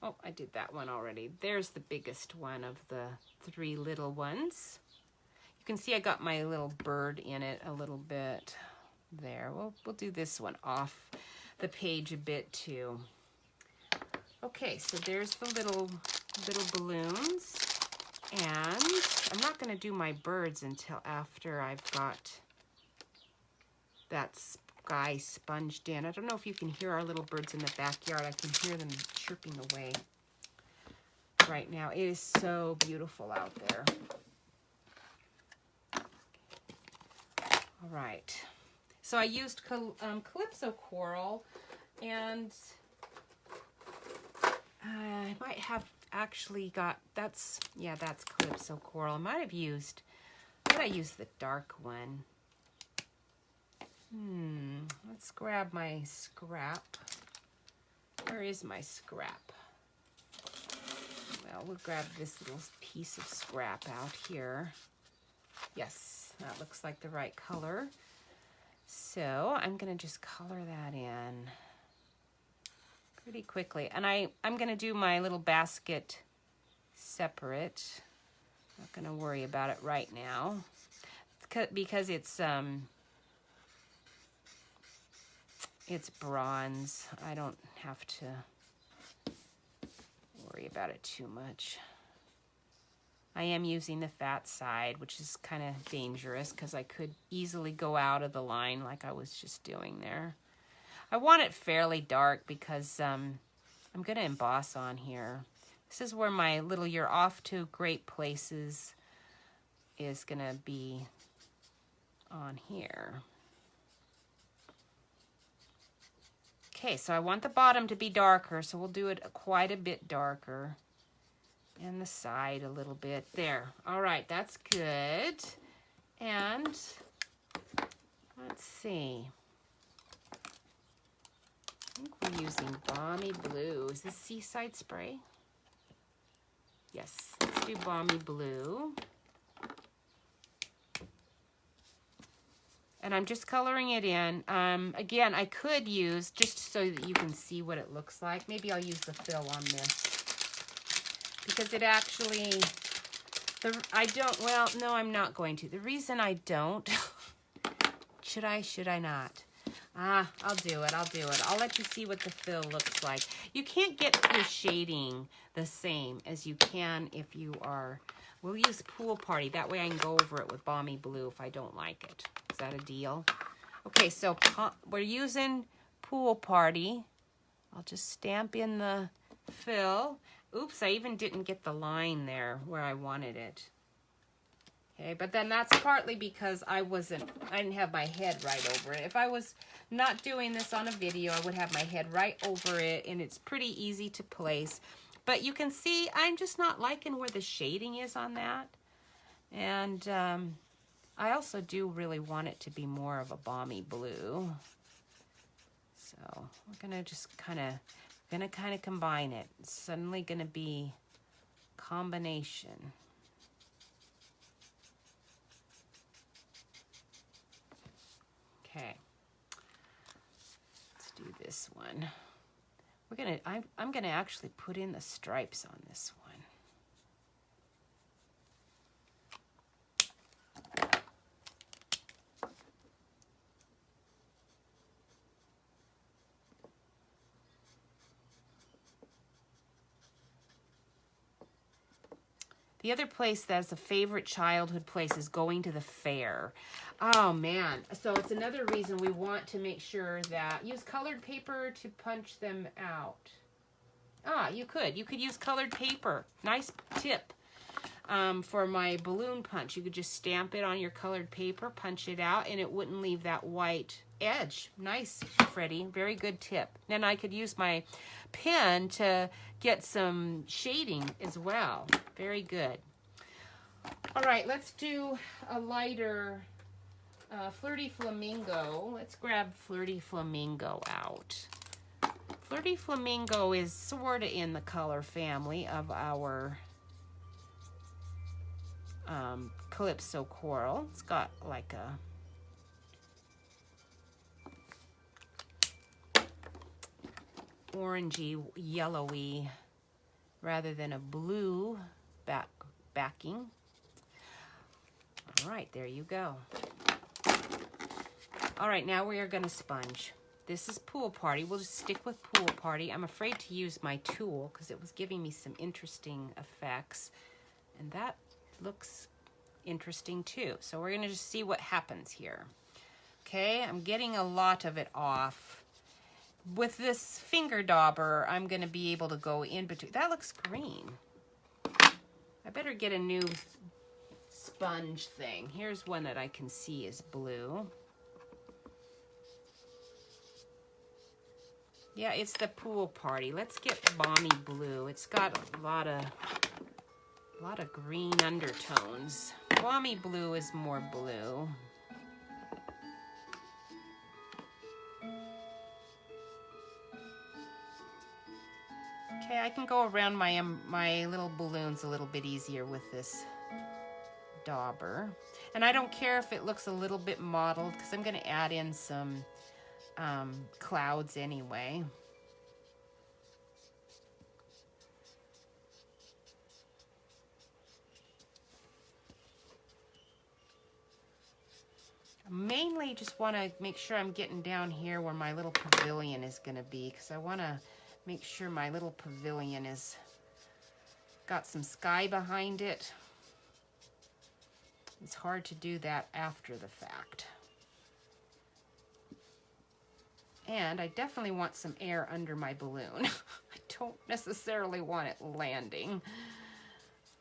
Oh, I did that one already. There's the biggest one of the three little ones. You can see I got my little bird in it a little bit. There, we'll do this one off the page a bit too. Okay, so there's the little balloons, and I'm not going to do my birds until after I've got that sky sponged in. I don't know if you can hear our little birds in the backyard. I can hear them chirping away right now. It is so beautiful out there. All right. So I used Calypso Coral, and I might have actually got, that's Calypso Coral. I might have used, did I use the dark one? Let's grab my scrap. Where is my scrap? Well, we'll grab this little piece of scrap out here. Yes, that looks like the right color. So I'm going to just color that in pretty quickly. And I'm going to do my little basket separate. Not going to worry about it right now because it's bronze. I don't have to worry about it too much. I am using the fat side, which is kind of dangerous because I could easily go out of the line like I was just doing there. I want it fairly dark because I'm going to emboss on here. This is where my little "You're Off to Great Places" is going to be on here. Okay, so I want the bottom to be darker, so we'll do it quite a bit darker. And the side a little bit there. All right, that's good. And let's see. I think we're using Balmy Blue. Is this Seaside Spray? Yes, let's do Balmy Blue. And I'm just coloring it in. Again, I could use, just so that you can see what it looks like, maybe I'll use the fill on this. Because it actually, well, no, I'm not going to. The reason I don't, should I not? I'll do it. I'll let you see what the fill looks like. You can't get your shading the same as you can if you are, we'll use Pool Party. That way I can go over it with Balmy Blue if I don't like it. Is that a deal? Okay, so we're using Pool Party. I'll just stamp in the fill. Oops, I even didn't get the line there where I wanted it. Okay, but then that's partly because I didn't have my head right over it. If I was not doing this on a video, I would have my head right over it, and it's pretty easy to place. But you can see I'm just not liking where the shading is on that. And I also do really want it to be more of a balmy blue. So we're gonna just kind of combine it. It's suddenly gonna be combination. Okay, let's do this one. I'm gonna actually put in the stripes on this one. The other place that's a favorite childhood place is going to the fair. Oh man, so it's another reason we want to make sure that, use colored paper to punch them out. You could use colored paper. Nice tip for my balloon punch. You could just stamp it on your colored paper, punch it out, and it wouldn't leave that white edge. Nice, Freddie, very good tip. Then I could use my pen to get some shading as well. Very good. All right, let's do a lighter Flirty Flamingo. Let's grab Flirty Flamingo out. Flirty Flamingo is sort of in the color family of our Calypso Coral. It's got like a orangey, yellowy, rather than a blue backing. All right, there you go. All right, now we are going to sponge. This is Pool Party. We'll just stick with Pool Party. I'm afraid to use my tool because it was giving me some interesting effects. And that looks interesting too. So we're going to just see what happens here. Okay, I'm getting a lot of it off. With this finger dauber, I'm going to be able to go in between. That looks green. I better get a new sponge thing. Here's one that I can see is blue. Yeah, it's the Pool Party. Let's get Balmy Blue. It's got a lot of green undertones. Balmy Blue is more blue. Okay, I can go around my little balloons a little bit easier with this dauber. And I don't care if it looks a little bit mottled because I'm going to add in some clouds anyway. Mainly just want to make sure I'm getting down here where my little pavilion is going to be, because I want to make sure my little pavilion is got some sky behind it. It's hard to do that after the fact. And I definitely want some air under my balloon. I don't necessarily want it landing.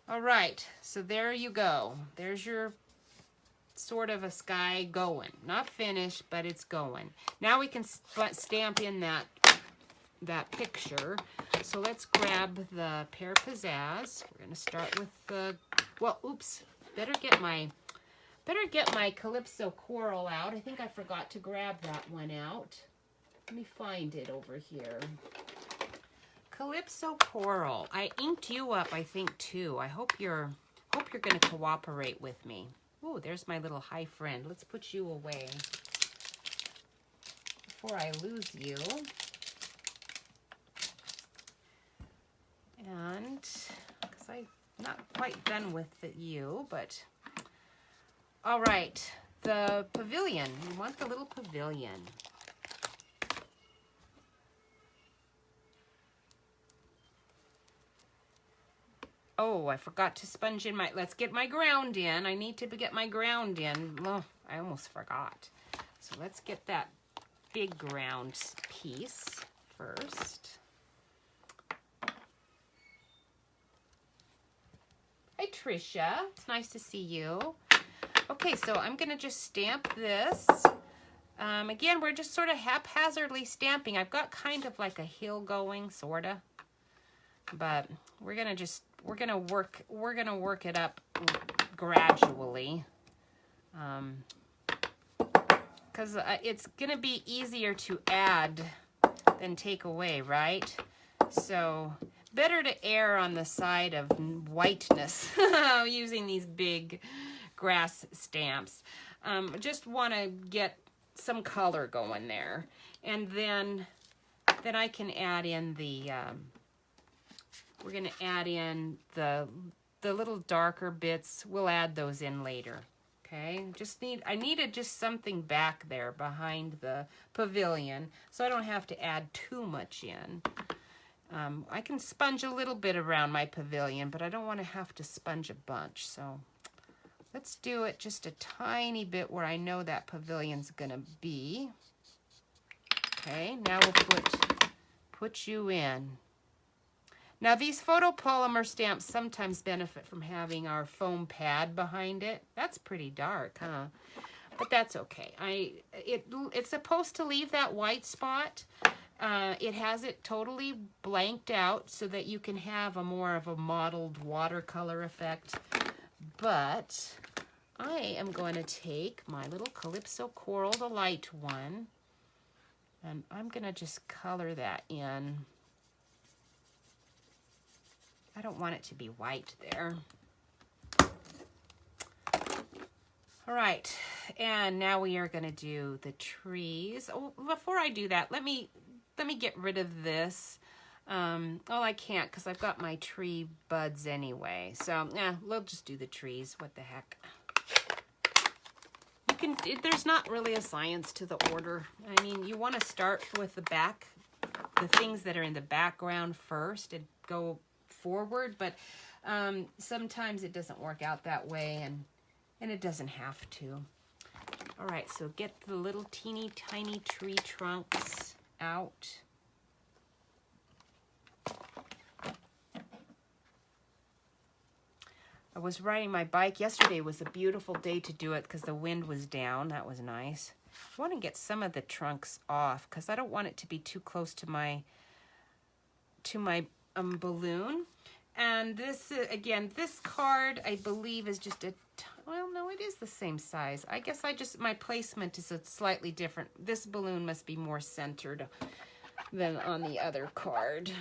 All right, so there you go. There's your sort of a sky going. Not finished, but it's going. Now we can stamp in that picture. So let's grab the Pear Pizzazz. We're gonna start with the, well, oops, better get my Calypso Coral out. I think I forgot to grab that one out. Let me find it over here. Calypso Coral. I inked you up, I think, too. I hope you're going to cooperate with me. Ooh, there's my little hi friend. Let's put you away before I lose you. And because I'm not quite done with you, but all right, the pavilion. We want the little pavilion. Oh, I forgot to sponge in my, let's get my ground in. I need to get my ground in. Oh, I almost forgot. So let's get that big ground piece first. Hi, Tricia. It's nice to see you. Okay, so I'm going to just stamp this. Again, we're just sort of haphazardly stamping. I've got kind of like a hill going, sort of. But we're going to work it up gradually. Because it's going to be easier to add than take away, right? So better to err on the side of whiteness using these big grass stamps. Just want to get some color going there. And then I can add in the, we're going to add in the little darker bits. We'll add those in later. Okay, I needed just something back there behind the pavilion so I don't have to add too much in. I can sponge a little bit around my pavilion, but I don't want to have to sponge a bunch. So let's do it just a tiny bit where I know that pavilion's gonna be. Okay, now we'll put you in. Now these photopolymer stamps sometimes benefit from having our foam pad behind it. That's pretty dark, huh? But that's okay. It's supposed to leave that white spot. It has it totally blanked out so that you can have more of a mottled watercolor effect. But I am going to take my little Calypso Coral, the light one, and I'm going to just color that in. I don't want it to be white there. All right, and now we are going to do the trees. Oh, before I do that, let me get rid of this. Oh, I can't because I've got my tree buds anyway. So, yeah, we'll just do the trees. What the heck? There's not really a science to the order. I mean, you want to start with the things that are in the background first and go forward, but sometimes it doesn't work out that way, and it doesn't have to. All right, so get the little teeny tiny tree trunks out. I was riding my bike. Yesterday was a beautiful day to do it because the wind was down. That was nice. I want to get some of the trunks off because I don't want it to be too close to my balloon. And this, again, this card, I believe, is just well, no, it is the same size. I guess my placement is slightly different. This balloon must be more centered than on the other card.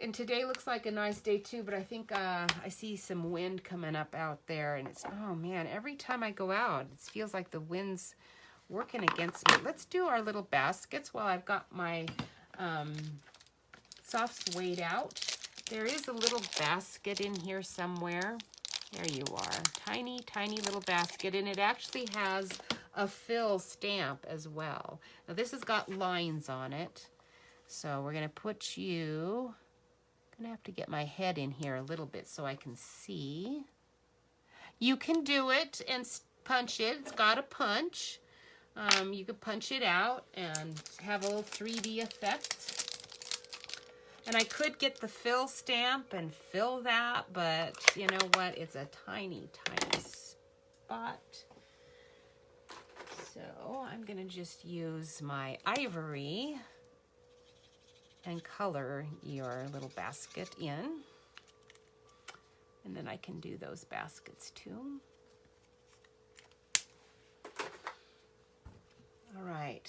And today looks like a nice day too, but I think I see some wind coming up out there, and it's, oh man, every time I go out, it feels like the wind's working against me. Let's do our little baskets while I've got my soft suede out. There is a little basket in here somewhere. There you are. Tiny, tiny little basket, and it actually has a fill stamp as well. Now this has got lines on it, so we're gonna put you, I'm gonna have to get my head in here a little bit so I can see. You can do it and punch it. It's got a punch. You could punch it out and have a little 3D effect. And I could get the fill stamp and fill that, but you know what? It's a tiny, tiny spot. So I'm gonna just use my ivory and color your little basket in. And then I can do those baskets too. All right.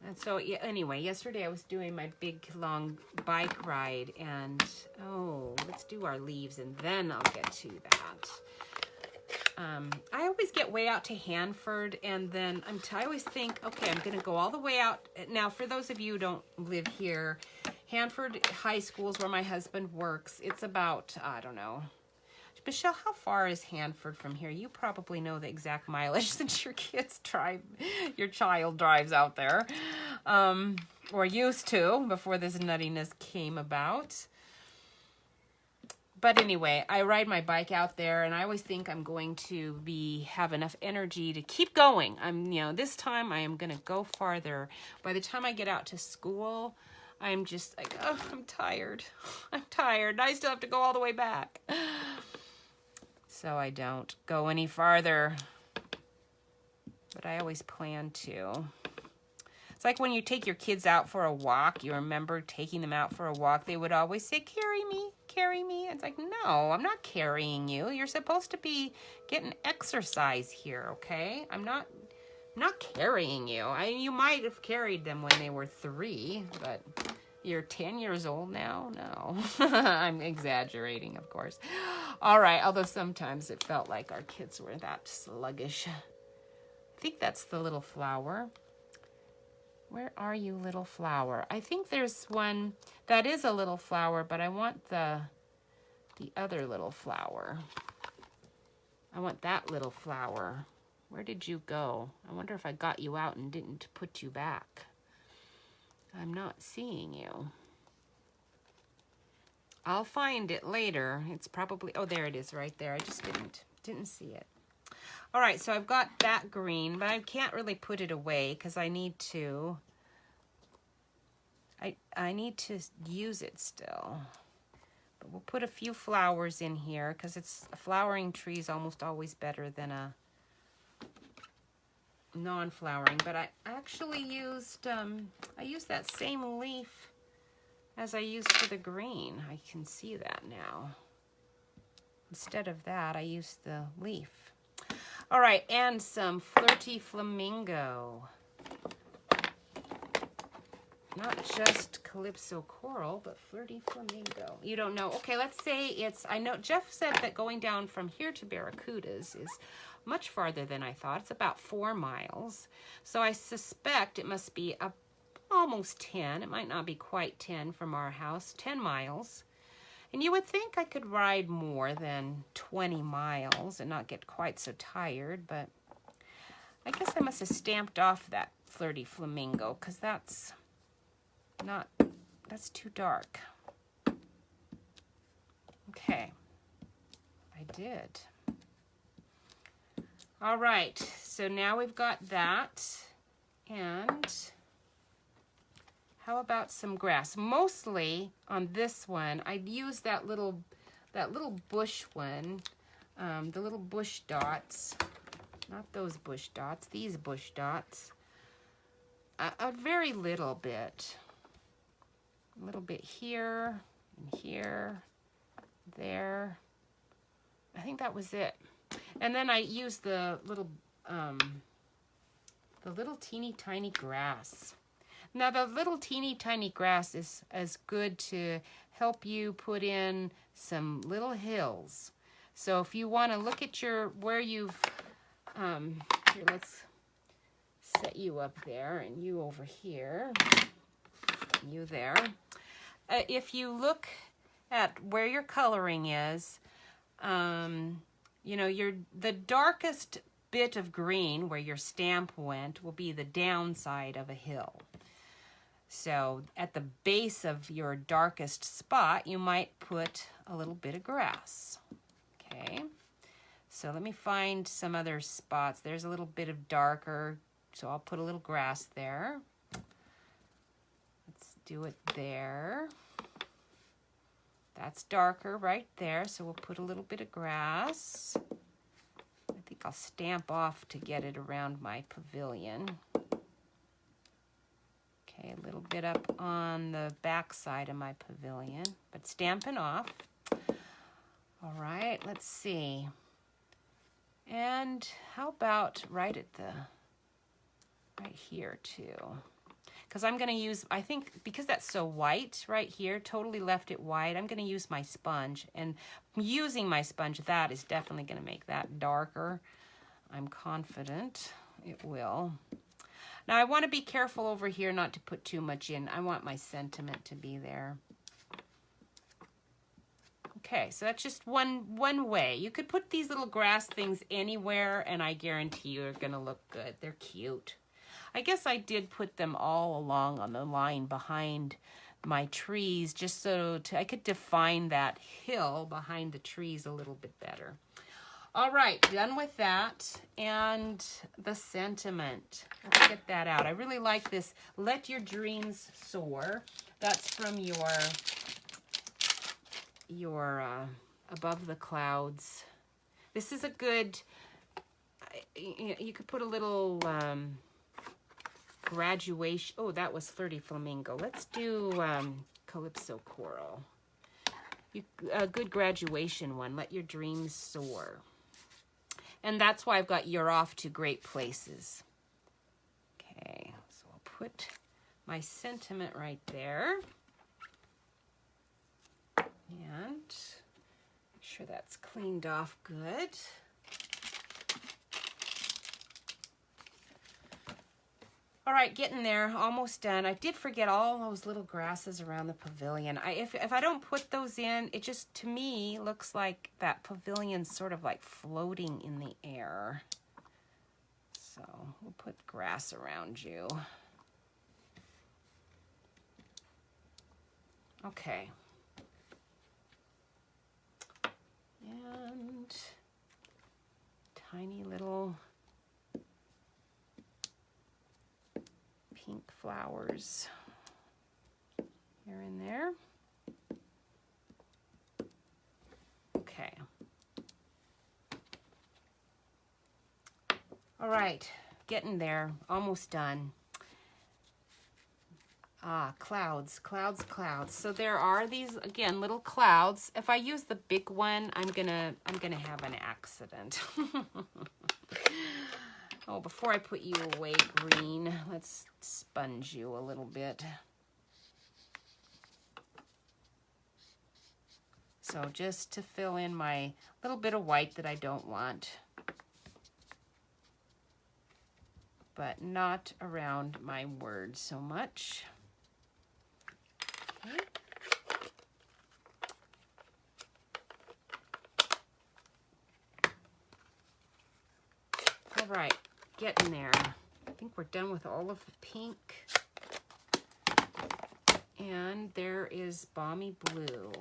And so, yeah, anyway, yesterday I was doing my big, long bike ride, and, oh, let's do our leaves, and then I'll get to that. I always get way out to Hanford, and then I always think, okay, I'm going to go all the way out. Now, for those of you who don't live here, Hanford High School is where my husband works. It's about, I don't know, Michelle, how far is Hanford from here? You probably know the exact mileage since your child drives out there. Or used to before this nuttiness came about. But anyway, I ride my bike out there, and I always think I'm going to have enough energy to keep going. This time I am going to go farther. By the time I get out to school, I'm just like, oh, I'm tired. I'm tired. I still have to go all the way back. So I don't go any farther. But I always plan to. It's like when you take your kids out for a walk, you remember taking them out for a walk, they would always say, carry me, carry me. It's like, no, I'm not carrying you. You're supposed to be getting exercise here, okay? I'm not carrying you. You might have carried them when they were 3, but you're 10 years old now? No. I'm exaggerating, of course. All right, although sometimes it felt like our kids were that sluggish. I think that's the little flower. Where are you, little flower? I think there's one that is a little flower, but I want the other little flower. I want that little flower. Where did you go? I wonder if I got you out and didn't put you back. I'm not seeing you. I'll find it later. It's probably, oh, there it is right there. I just didn't see it. All right, so I've got that green, but I can't really put it away because I need to use it still. But we'll put a few flowers in here because a flowering tree is almost always better than a non-flowering. But I actually used that same leaf as I used for the green. I can see that now. Instead of that, I used the leaf. All right, and some Flirty Flamingo. Not just Calypso Coral, but Flirty Flamingo. You don't know. Okay, let's say I know Jeff said that going down from here to Barracudas is much farther than I thought. It's about 4 miles. So I suspect it must be almost 10. It might not be quite 10 from our house. 10 miles. And you would think I could ride more than 20 miles and not get quite so tired, but I guess I must have stamped off that Flirty Flamingo because that's too dark. Okay, I did. All right, so now we've got that, and how about some grass? Mostly on this one, I'd use that little bush one, the little bush dots, not those bush dots, these bush dots. A very little bit. A little bit here, and here, there. I think that was it. And then I used the little teeny tiny grass. Now, the little teeny tiny grass is as good to help you put in some little hills. So if you want to look at where you've, here, let's set you up there and you over here, you there. If you look at where your coloring is, the darkest bit of green where your stamp went will be the downside of a hill. So at the base of your darkest spot, you might put a little bit of grass. Okay, so let me find some other spots. There's a little bit of darker, so I'll put a little grass there. Let's do it there. That's darker right there, so we'll put a little bit of grass. I think I'll stamp off to get it around my pavilion. Okay, a little bit up on the back side of my pavilion, but stamping off. All right, let's see. And how about right here too? Because I'm going to use, I think, because that's so white right here, totally left it white, I'm going to use my sponge. And using my sponge, that is definitely going to make that darker. I'm confident it will. Now, I want to be careful over here not to put too much in. I want my sentiment to be there. Okay, so that's just one way. You could put these little grass things anywhere, and I guarantee you're going to look good. They're cute. I guess I did put them all along on the line behind my trees, just so I could define that hill behind the trees a little bit better. All right, done with that. And the sentiment. Let's get that out. I really like this. Let your dreams soar. That's from your Above the Clouds. This is a good, you could put a little graduation. Oh, that was Flirty Flamingo. Let's do Calypso Coral. A good graduation one. Let your dreams soar. And that's why I've got You're Off to Great Places. Okay, so I'll put my sentiment right there. And make sure that's cleaned off good. All right, getting there, almost done. I did forget all those little grasses around the pavilion. If I don't put those in, it just, to me, looks like that pavilion's sort of like floating in the air. So we'll put grass around you. Okay. And tiny little pink flowers here and there. Okay. All right, getting there, almost done. Clouds, clouds, clouds. So there are these, again, little clouds. If I use the big one, I'm gonna have an accident. Oh, before I put you away, green, let's sponge you a little bit. So just to fill in my little bit of white that I don't want, but not around my words so much. Okay. All right, getting there. I think we're done with all of the pink. And there is Balmy Blue.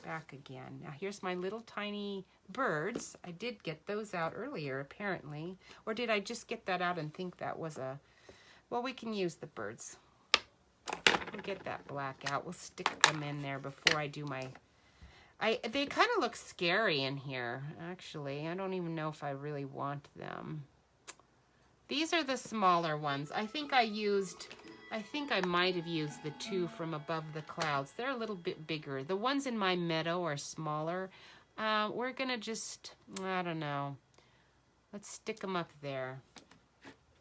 Back again. Now here's my little tiny birds. I did get those out earlier, apparently. Or did I just get that out and think that was a... Well, we can use the birds. We'll get that black out. We'll stick them in there before I do my... They kind of look scary in here, actually. I don't even know if I really want them. These are the smaller ones. I think I might have used the two from Above the Clouds. They're a little bit bigger. The ones in My Meadow are smaller. We're going to just, I don't know. Let's stick them up there.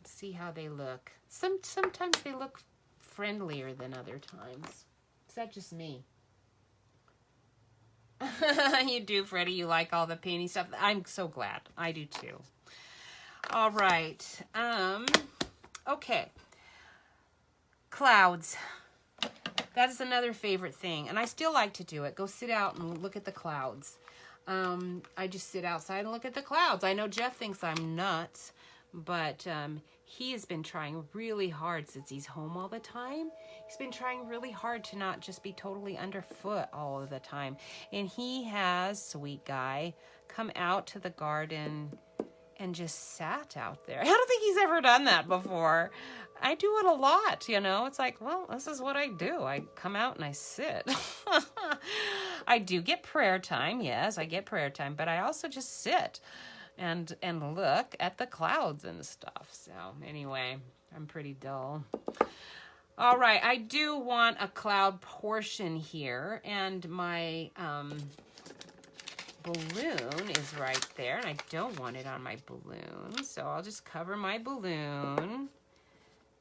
Let's see how they look. Sometimes they look friendlier than other times. Is that just me? You do, Freddie. You like all the painting stuff. I'm so glad. I do too. All right. Okay. Clouds. That is another favorite thing. And I still like to do it. Go sit out and look at the clouds. I just sit outside and look at the clouds. I know Jeff thinks I'm nuts, but he has been trying really hard since he's home all the time. He's been trying really hard to not just be totally underfoot all of the time. And he has, sweet guy, come out to the garden and just sat out there. I don't think he's ever done that before. I do it a lot, you know. It's like, well, this is what I do. I come out and I sit. I do get prayer time. Yes, I get prayer time. But I also just sit and look at the clouds and stuff. So anyway, I'm pretty dull. All right, I do want a cloud portion here. And my balloon is right there. And I don't want it on my balloon. So I'll just cover my balloon.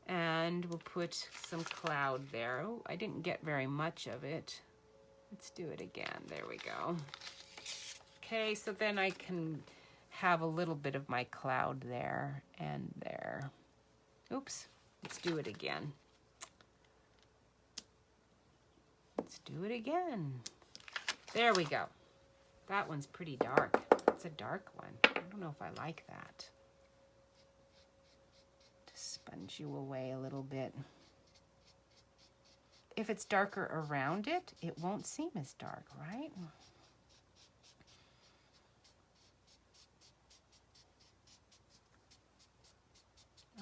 And we'll put some cloud there. Oh, I didn't get very much of it. Let's do it again. There we go. Okay, so then I can have a little bit of my cloud there and there. Oops, let's do it again. Let's do it again. There we go. That one's pretty dark. It's a dark one. I don't know if I like that. Just sponge you away a little bit. If it's darker around it, it won't seem as dark, right?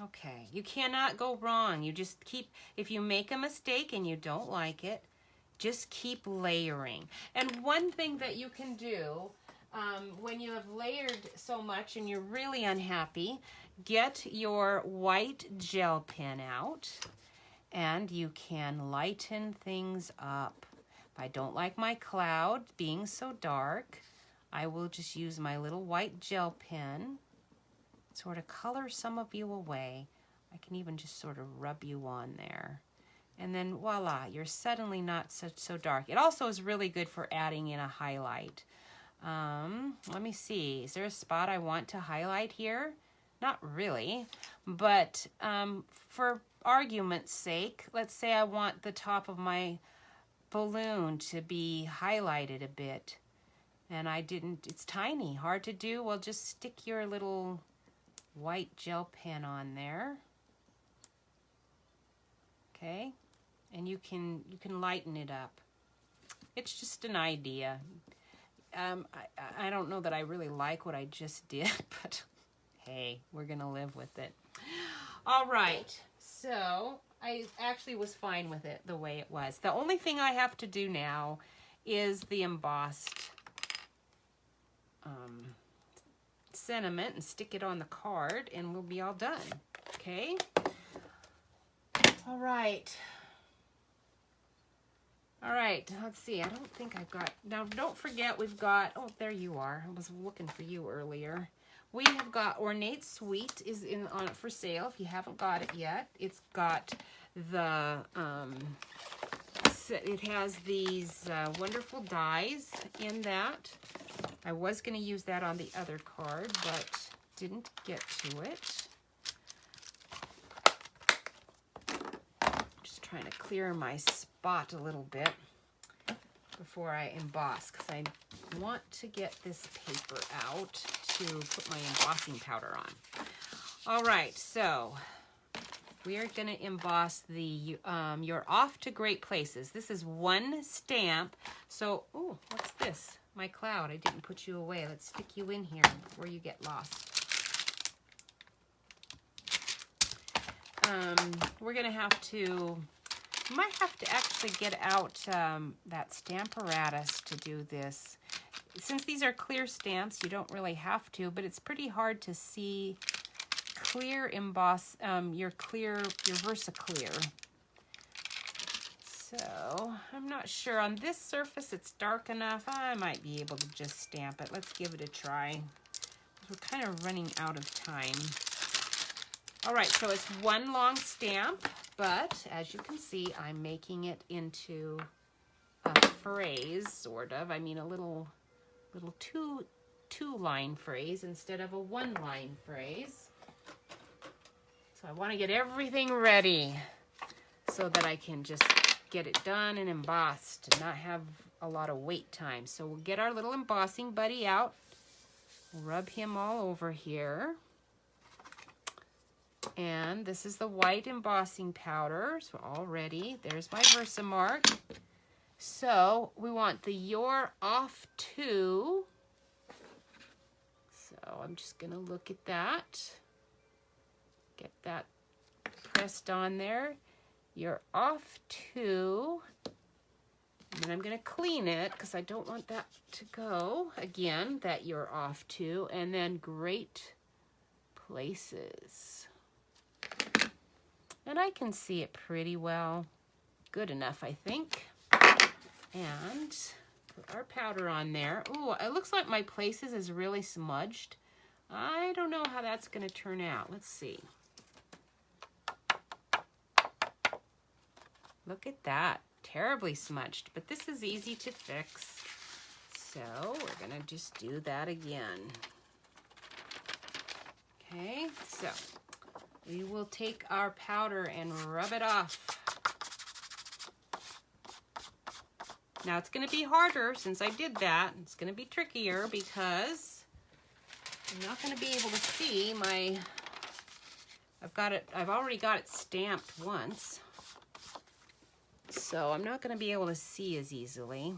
Okay, you cannot go wrong. You just keep, if you make a mistake and you don't like it, just keep layering. And one thing that you can do when you have layered so much and you're really unhappy, get your white gel pen out and you can lighten things up. If I don't like my cloud being so dark, I will just use my little white gel pen, sort of color some of you away. I can even just sort of rub you on there. And then voila, you're suddenly not so dark. It also is really good for adding in a highlight. Let me see, is there a spot I want to highlight here? Not really, but for argument's sake, let's say I want the top of my balloon to be highlighted a bit. And I didn't, it's tiny, hard to do. Well, just stick your little white gel pen on there. Okay, and you can lighten it up. It's just an idea. I don't know that I really like what I just did, but hey, we're gonna live with it. All right, so I actually was fine with it the way it was. The only thing I have to do now is the embossed sentiment and stick it on the card and we'll be all done. Okay. All right, let's see. I don't think I've got, now don't forget we've got, oh, there you are. I was looking for you earlier. We have got Ornate Sweet is on it for sale if you haven't got it yet. It's got the, it has these wonderful dies in that. I was going to use that on the other card, but didn't get to it. Just trying to clear my spot a little bit before I emboss, because I want to get this paper out to put my embossing powder on. All right, so we are going to emboss the You're Off to Great Places. This is one stamp. So, oh, what's this? My cloud. I didn't put you away. Let's stick you in here before you get lost. We're going to have to, might have to actually get out that Stamparatus to do this. Since these are clear stamps, you don't really have to, but it's pretty hard to see clear emboss, your VersaClear. So I'm not sure. On this surface, it's dark enough. I might be able to just stamp it. Let's give it a try. We're kind of running out of time. All right, so it's one long stamp, but as you can see, I'm making it into a phrase, sort of. I mean, a little two-line phrase instead of a one-line phrase. So I want to get everything ready so that I can just get it done and embossed and not have a lot of wait time. So we'll get our little embossing buddy out, rub him all over here. And this is the white embossing powder. So already, there's my Versamark. So we want the You're Off To. So I'm just gonna look at that. Get that pressed on there. You're Off To. And then I'm gonna clean it because I don't want that to go. Again, that You're Off To. And then Great Places. And I can see it pretty well. Good enough, I think. And put our powder on there. Ooh, it looks like my Places is really smudged. I don't know how that's going to turn out. Let's see. Look at that. Terribly smudged. But this is easy to fix. So we're going to just do that again. Okay, so we will take our powder and rub it off. Now it's going to be harder since I did that. It's going to be trickier because I'm not going to be able to see my, I've already got it stamped once. So I'm not going to be able to see as easily.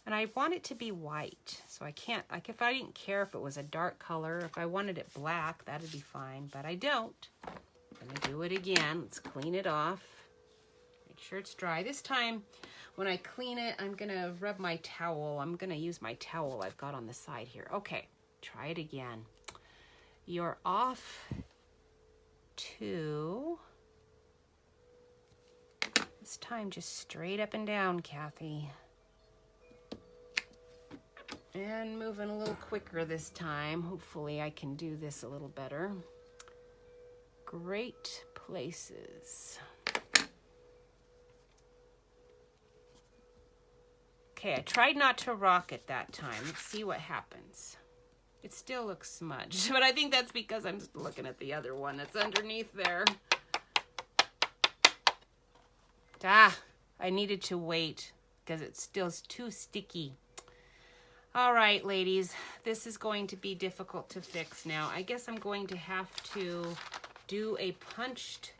And I want it to be white. So I can't, like if I didn't care if it was a dark color, if I wanted it black, that'd be fine, but I don't. I'm going to do it again. Let's clean it off. Make sure it's dry. This time, when I clean it, I'm going to rub my towel. I'm going to use my towel I've got on the side here. Okay, try it again. You're off to, this time just straight up and down, Kathy. And moving a little quicker this time. Hopefully I can do this a little better. Great places. Okay, I tried not to rock it that time. Let's see what happens. It still looks smudged, but I think that's because I'm looking at the other one that's underneath there. I needed to wait because it's still too sticky. All right, ladies, this is going to be difficult to fix now. I guess I'm going to have to do a punched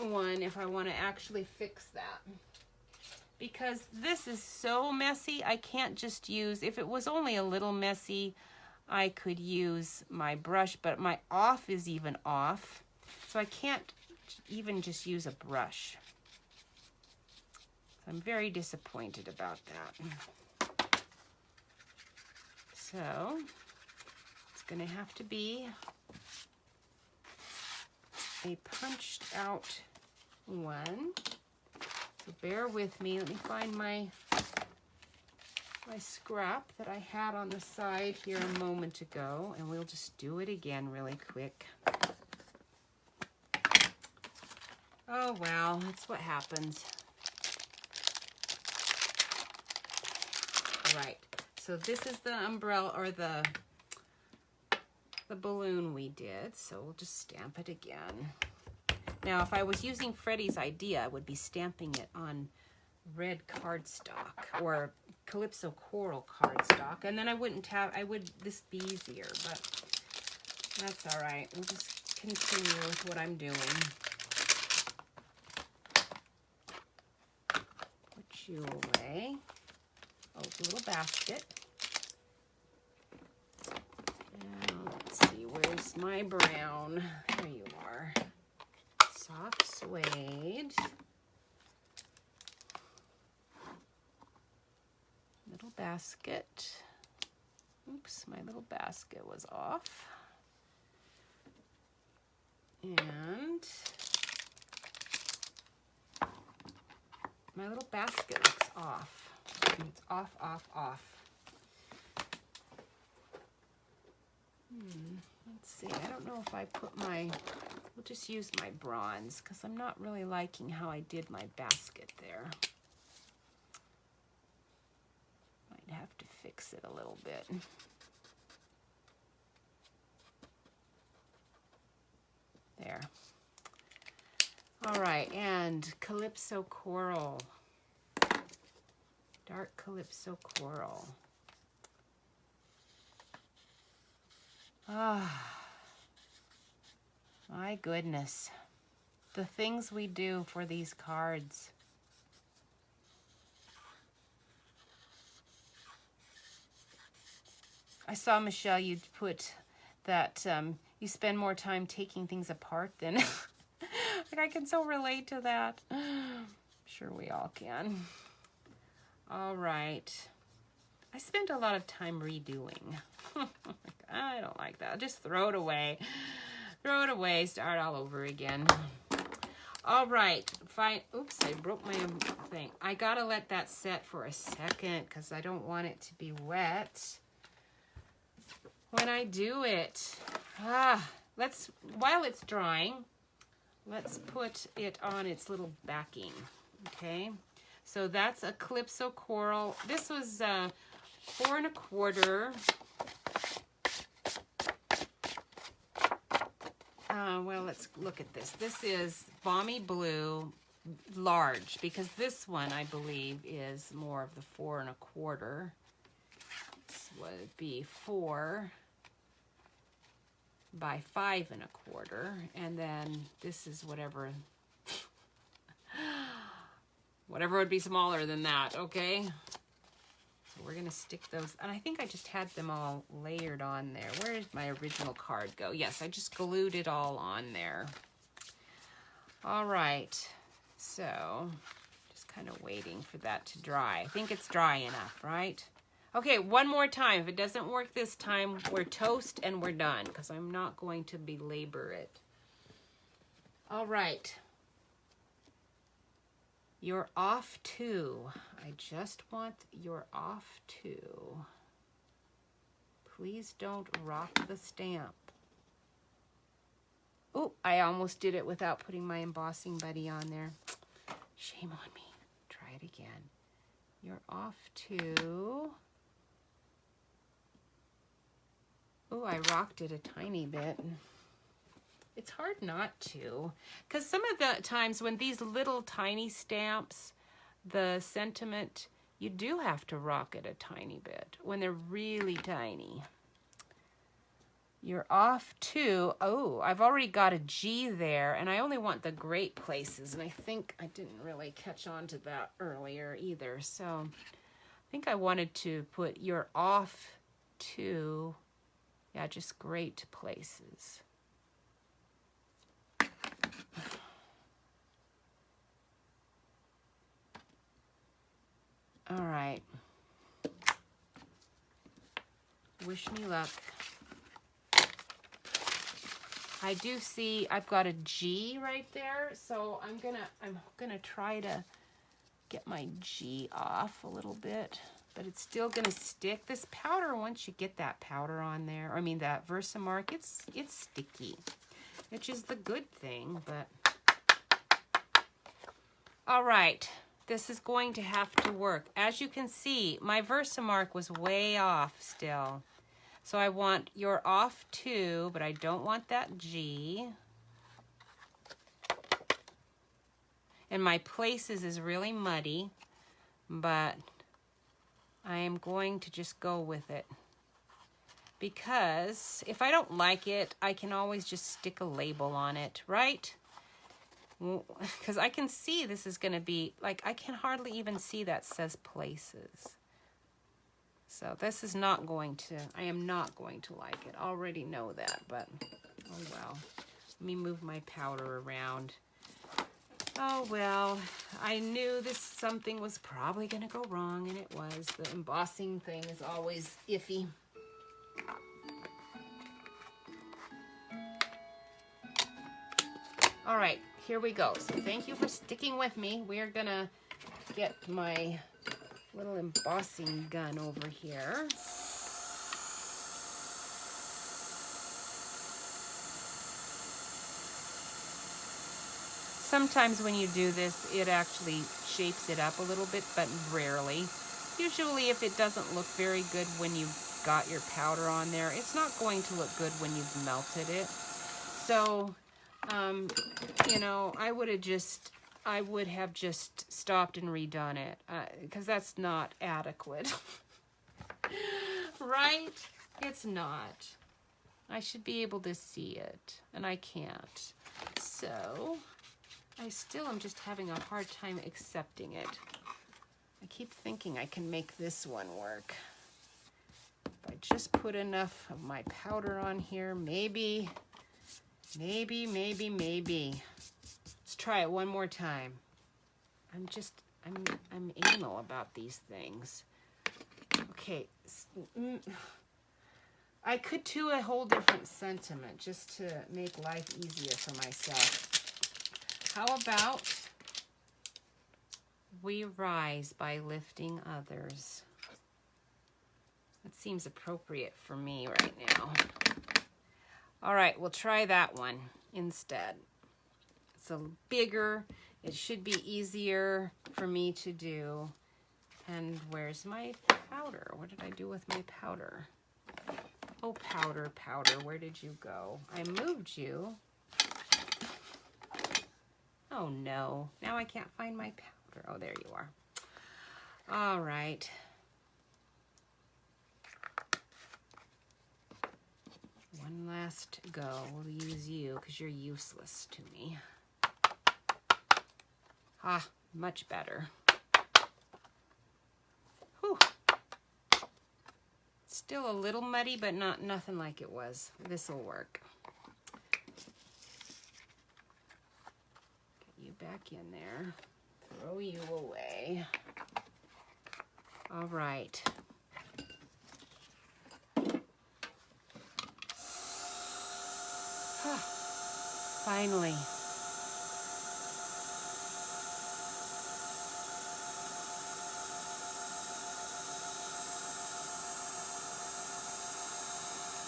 one if I want to actually fix that. Because this is so messy, I can't just use, if it was only a little messy, I could use my brush, but my off is even off. So I can't even just use a brush. I'm very disappointed about that. So it's going to have to be a punched out one. So bear with me. Let me find my scrap that I had on the side here a moment ago, and we'll just do it again really quick. Oh wow, that's what happens. Right, so this is the umbrella or the balloon we did, so we'll just stamp it again. Now, if I was using Freddie's idea, I would be stamping it on red cardstock or Calypso Coral cardstock, and then I wouldn't have, this be easier, but that's all right. We'll just continue with what I'm doing. Put you away. Oh, little basket. Now, let's see, where's my brown? There you are. Soft suede. Little basket. Oops, my little basket was off. And my little basket looks off. It's off, off, off. Let's see, I don't know if I put we'll just use my bronze because I'm not really liking how I did my basket there. Might have to fix it a little bit. There. All right, and Calypso Coral. Dark Calypso Coral. Ah, my goodness. The things we do for these cards. I saw, Michelle, you put that you spend more time taking things apart than... like, I can so relate to that. Sure we all can. All right. I spent a lot of time redoing. I don't like that. Just throw it away. Throw it away. Start all over again. All right. Fine. Oops, I broke my thing. I gotta let that set for a second because I don't want it to be wet when I do it. While it's drying, let's put it on its little backing. Okay. So that's a Calypso Coral. This was 4 1/4. Well, let's look at this. This is Balmy Blue, large, because this one, I believe, is more of the 4 1/4. This would be 4 by 5 1/4, and then this is whatever would be smaller than that, okay? So we're gonna stick those, and I think I just had them all layered on there. Where did my original card go? Yes, I just glued it all on there. All right, so just kind of waiting for that to dry. I think it's dry enough, right? Okay, one more time. If it doesn't work this time, we're toast and we're done, because I'm not going to belabor it. All right. You're off to. I just want you're off to. Please don't rock the stamp. Oh, I almost did it without putting my embossing buddy on there. Shame on me. Try it again. You're off to. Oh, I rocked it a tiny bit. It's hard not to, because some of the times when these little tiny stamps, the sentiment, you do have to rock it a tiny bit when they're really tiny. You're off to, oh, I've already got a G there, and I only want the great places, and I think I didn't really catch on to that earlier either. So I think I wanted to put you're off to, yeah, just great places. All right. Wish me luck. I do see I've got a G right there, so I'm gonna try to get my G off a little bit, but it's still gonna stick. This powder, once you get that powder on there, I mean that Versamark, it's sticky, which is the good thing, but all right. This is going to have to work. As you can see, my Versamark was way off still. So I want you're off to, but I don't want that G. And my places is really muddy, but I am going to just go with it. Because if I don't like it, I can always just stick a label on it, right? Because I can see this is going to be, like, I can hardly even see that says places. So this is not going to, I am not going to like it. I already know that, but oh well. Let me move my powder around. Oh well, I knew something was probably going to go wrong, and it was. The embossing thing is always iffy. All right, here we go. So thank you for sticking with me. We're gonna get my little embossing gun over here. Sometimes when you do this, it actually shapes it up a little bit, but rarely. Usually if it doesn't look very good when you've got your powder on there, it's not going to look good when you've melted it. So, you know, I would have just stopped and redone it, because that's not adequate. Right? It's not. I should be able to see it, and I can't. So I still am just having a hard time accepting it. I keep thinking I can make this one work. If I just put enough of my powder on here, maybe. Let's try it one more time. I'm anal about these things. Okay. I could do a whole different sentiment just to make life easier for myself. How about we rise by lifting others? That seems appropriate for me right now. All right, we'll try that one instead. It's a bigger, it should be easier for me to do. And where's my powder? What did I do with my powder? Oh, powder, where did you go? I moved you. Oh no, now I can't find my powder. Oh, there you are. All right. One last go. We'll use you because you're useless to me. Ah, much better. Whew. Still a little muddy, but nothing like it was. This will work. Get you back in there. Throw you away. All right. Finally.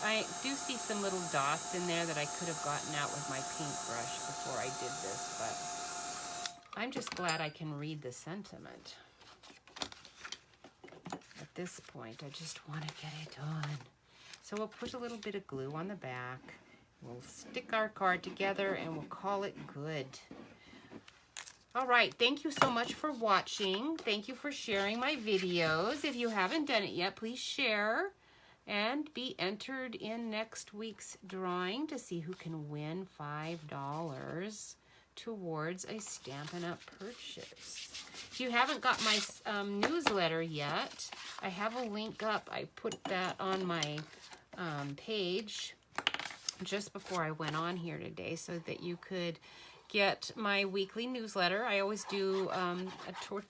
I do see some little dots in there that I could have gotten out with my paintbrush before I did this, but I'm just glad I can read the sentiment. At this point, I just want to get it on. So we'll put a little bit of glue on the back. We'll stick our card together and we'll call it good. All right, thank you so much for watching. Thank you for sharing my videos. If you haven't done it yet, please share and be entered in next week's drawing to see who can win $5 towards a Stampin' Up! Purchase. If you haven't got my newsletter yet, I have a link up. I put that on my page just before I went on here today so that you could get my weekly newsletter. I always do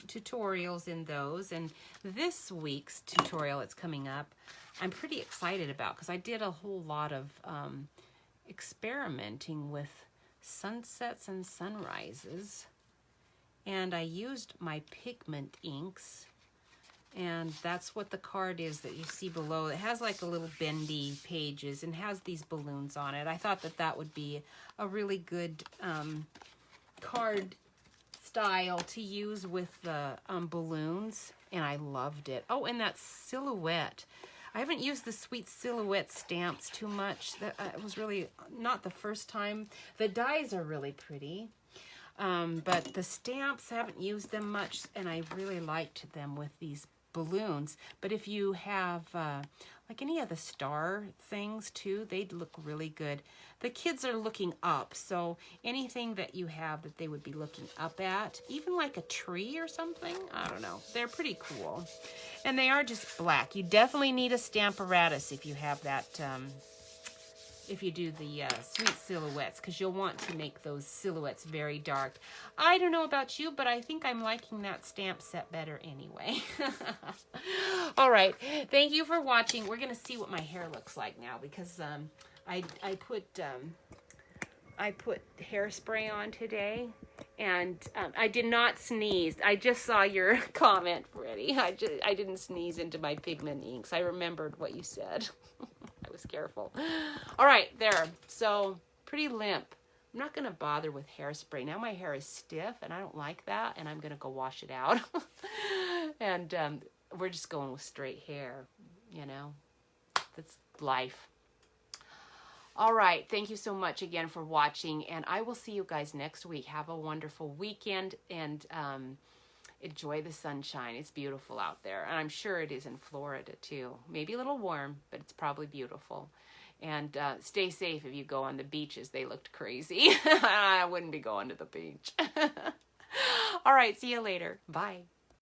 tutorials in those, and this week's tutorial that's coming up I'm pretty excited about because I did a whole lot of experimenting with sunsets and sunrises, and I used my pigment inks, and that's what the card is that you see below. It has like a little bendy pages and has these balloons on it. I thought that that would be a really good card style to use with the balloons, and I loved it. Oh, and that silhouette. I haven't used the sweet silhouette stamps too much. That it was really not the first time. The dies are really pretty, but the stamps, I haven't used them much, and I really liked them with these balloons. But if you have like any of the star things too, they'd look really good. The kids are looking up, so anything that you have that they would be looking up at, even like a tree or something, I don't know, they're pretty cool. And they are just black. You definitely need a Stamparatus if you have that, if you do the sweet silhouettes, because you'll want to make those silhouettes very dark. I don't know about you, but I think I'm liking that stamp set better anyway. All right, thank you for watching. We're gonna see what my hair looks like now, because I put hairspray on today, and I did not sneeze. I just saw your comment, Freddie. I didn't sneeze into my pigment inks. I remembered what you said. I was careful. All right, there. So pretty limp. I'm not gonna bother with hairspray. Now my hair is stiff, and I don't like that, and I'm gonna go wash it out. And we're just going with straight hair, you know. That's life. All right, thank you so much again for watching, and I will see you guys next week. Have a wonderful weekend, and enjoy the sunshine. It's beautiful out there, and I'm sure it is in Florida too. Maybe a little warm, but it's probably beautiful. And stay safe if you go on the beaches. They looked crazy. I wouldn't be going to the beach. All right, see you later. Bye.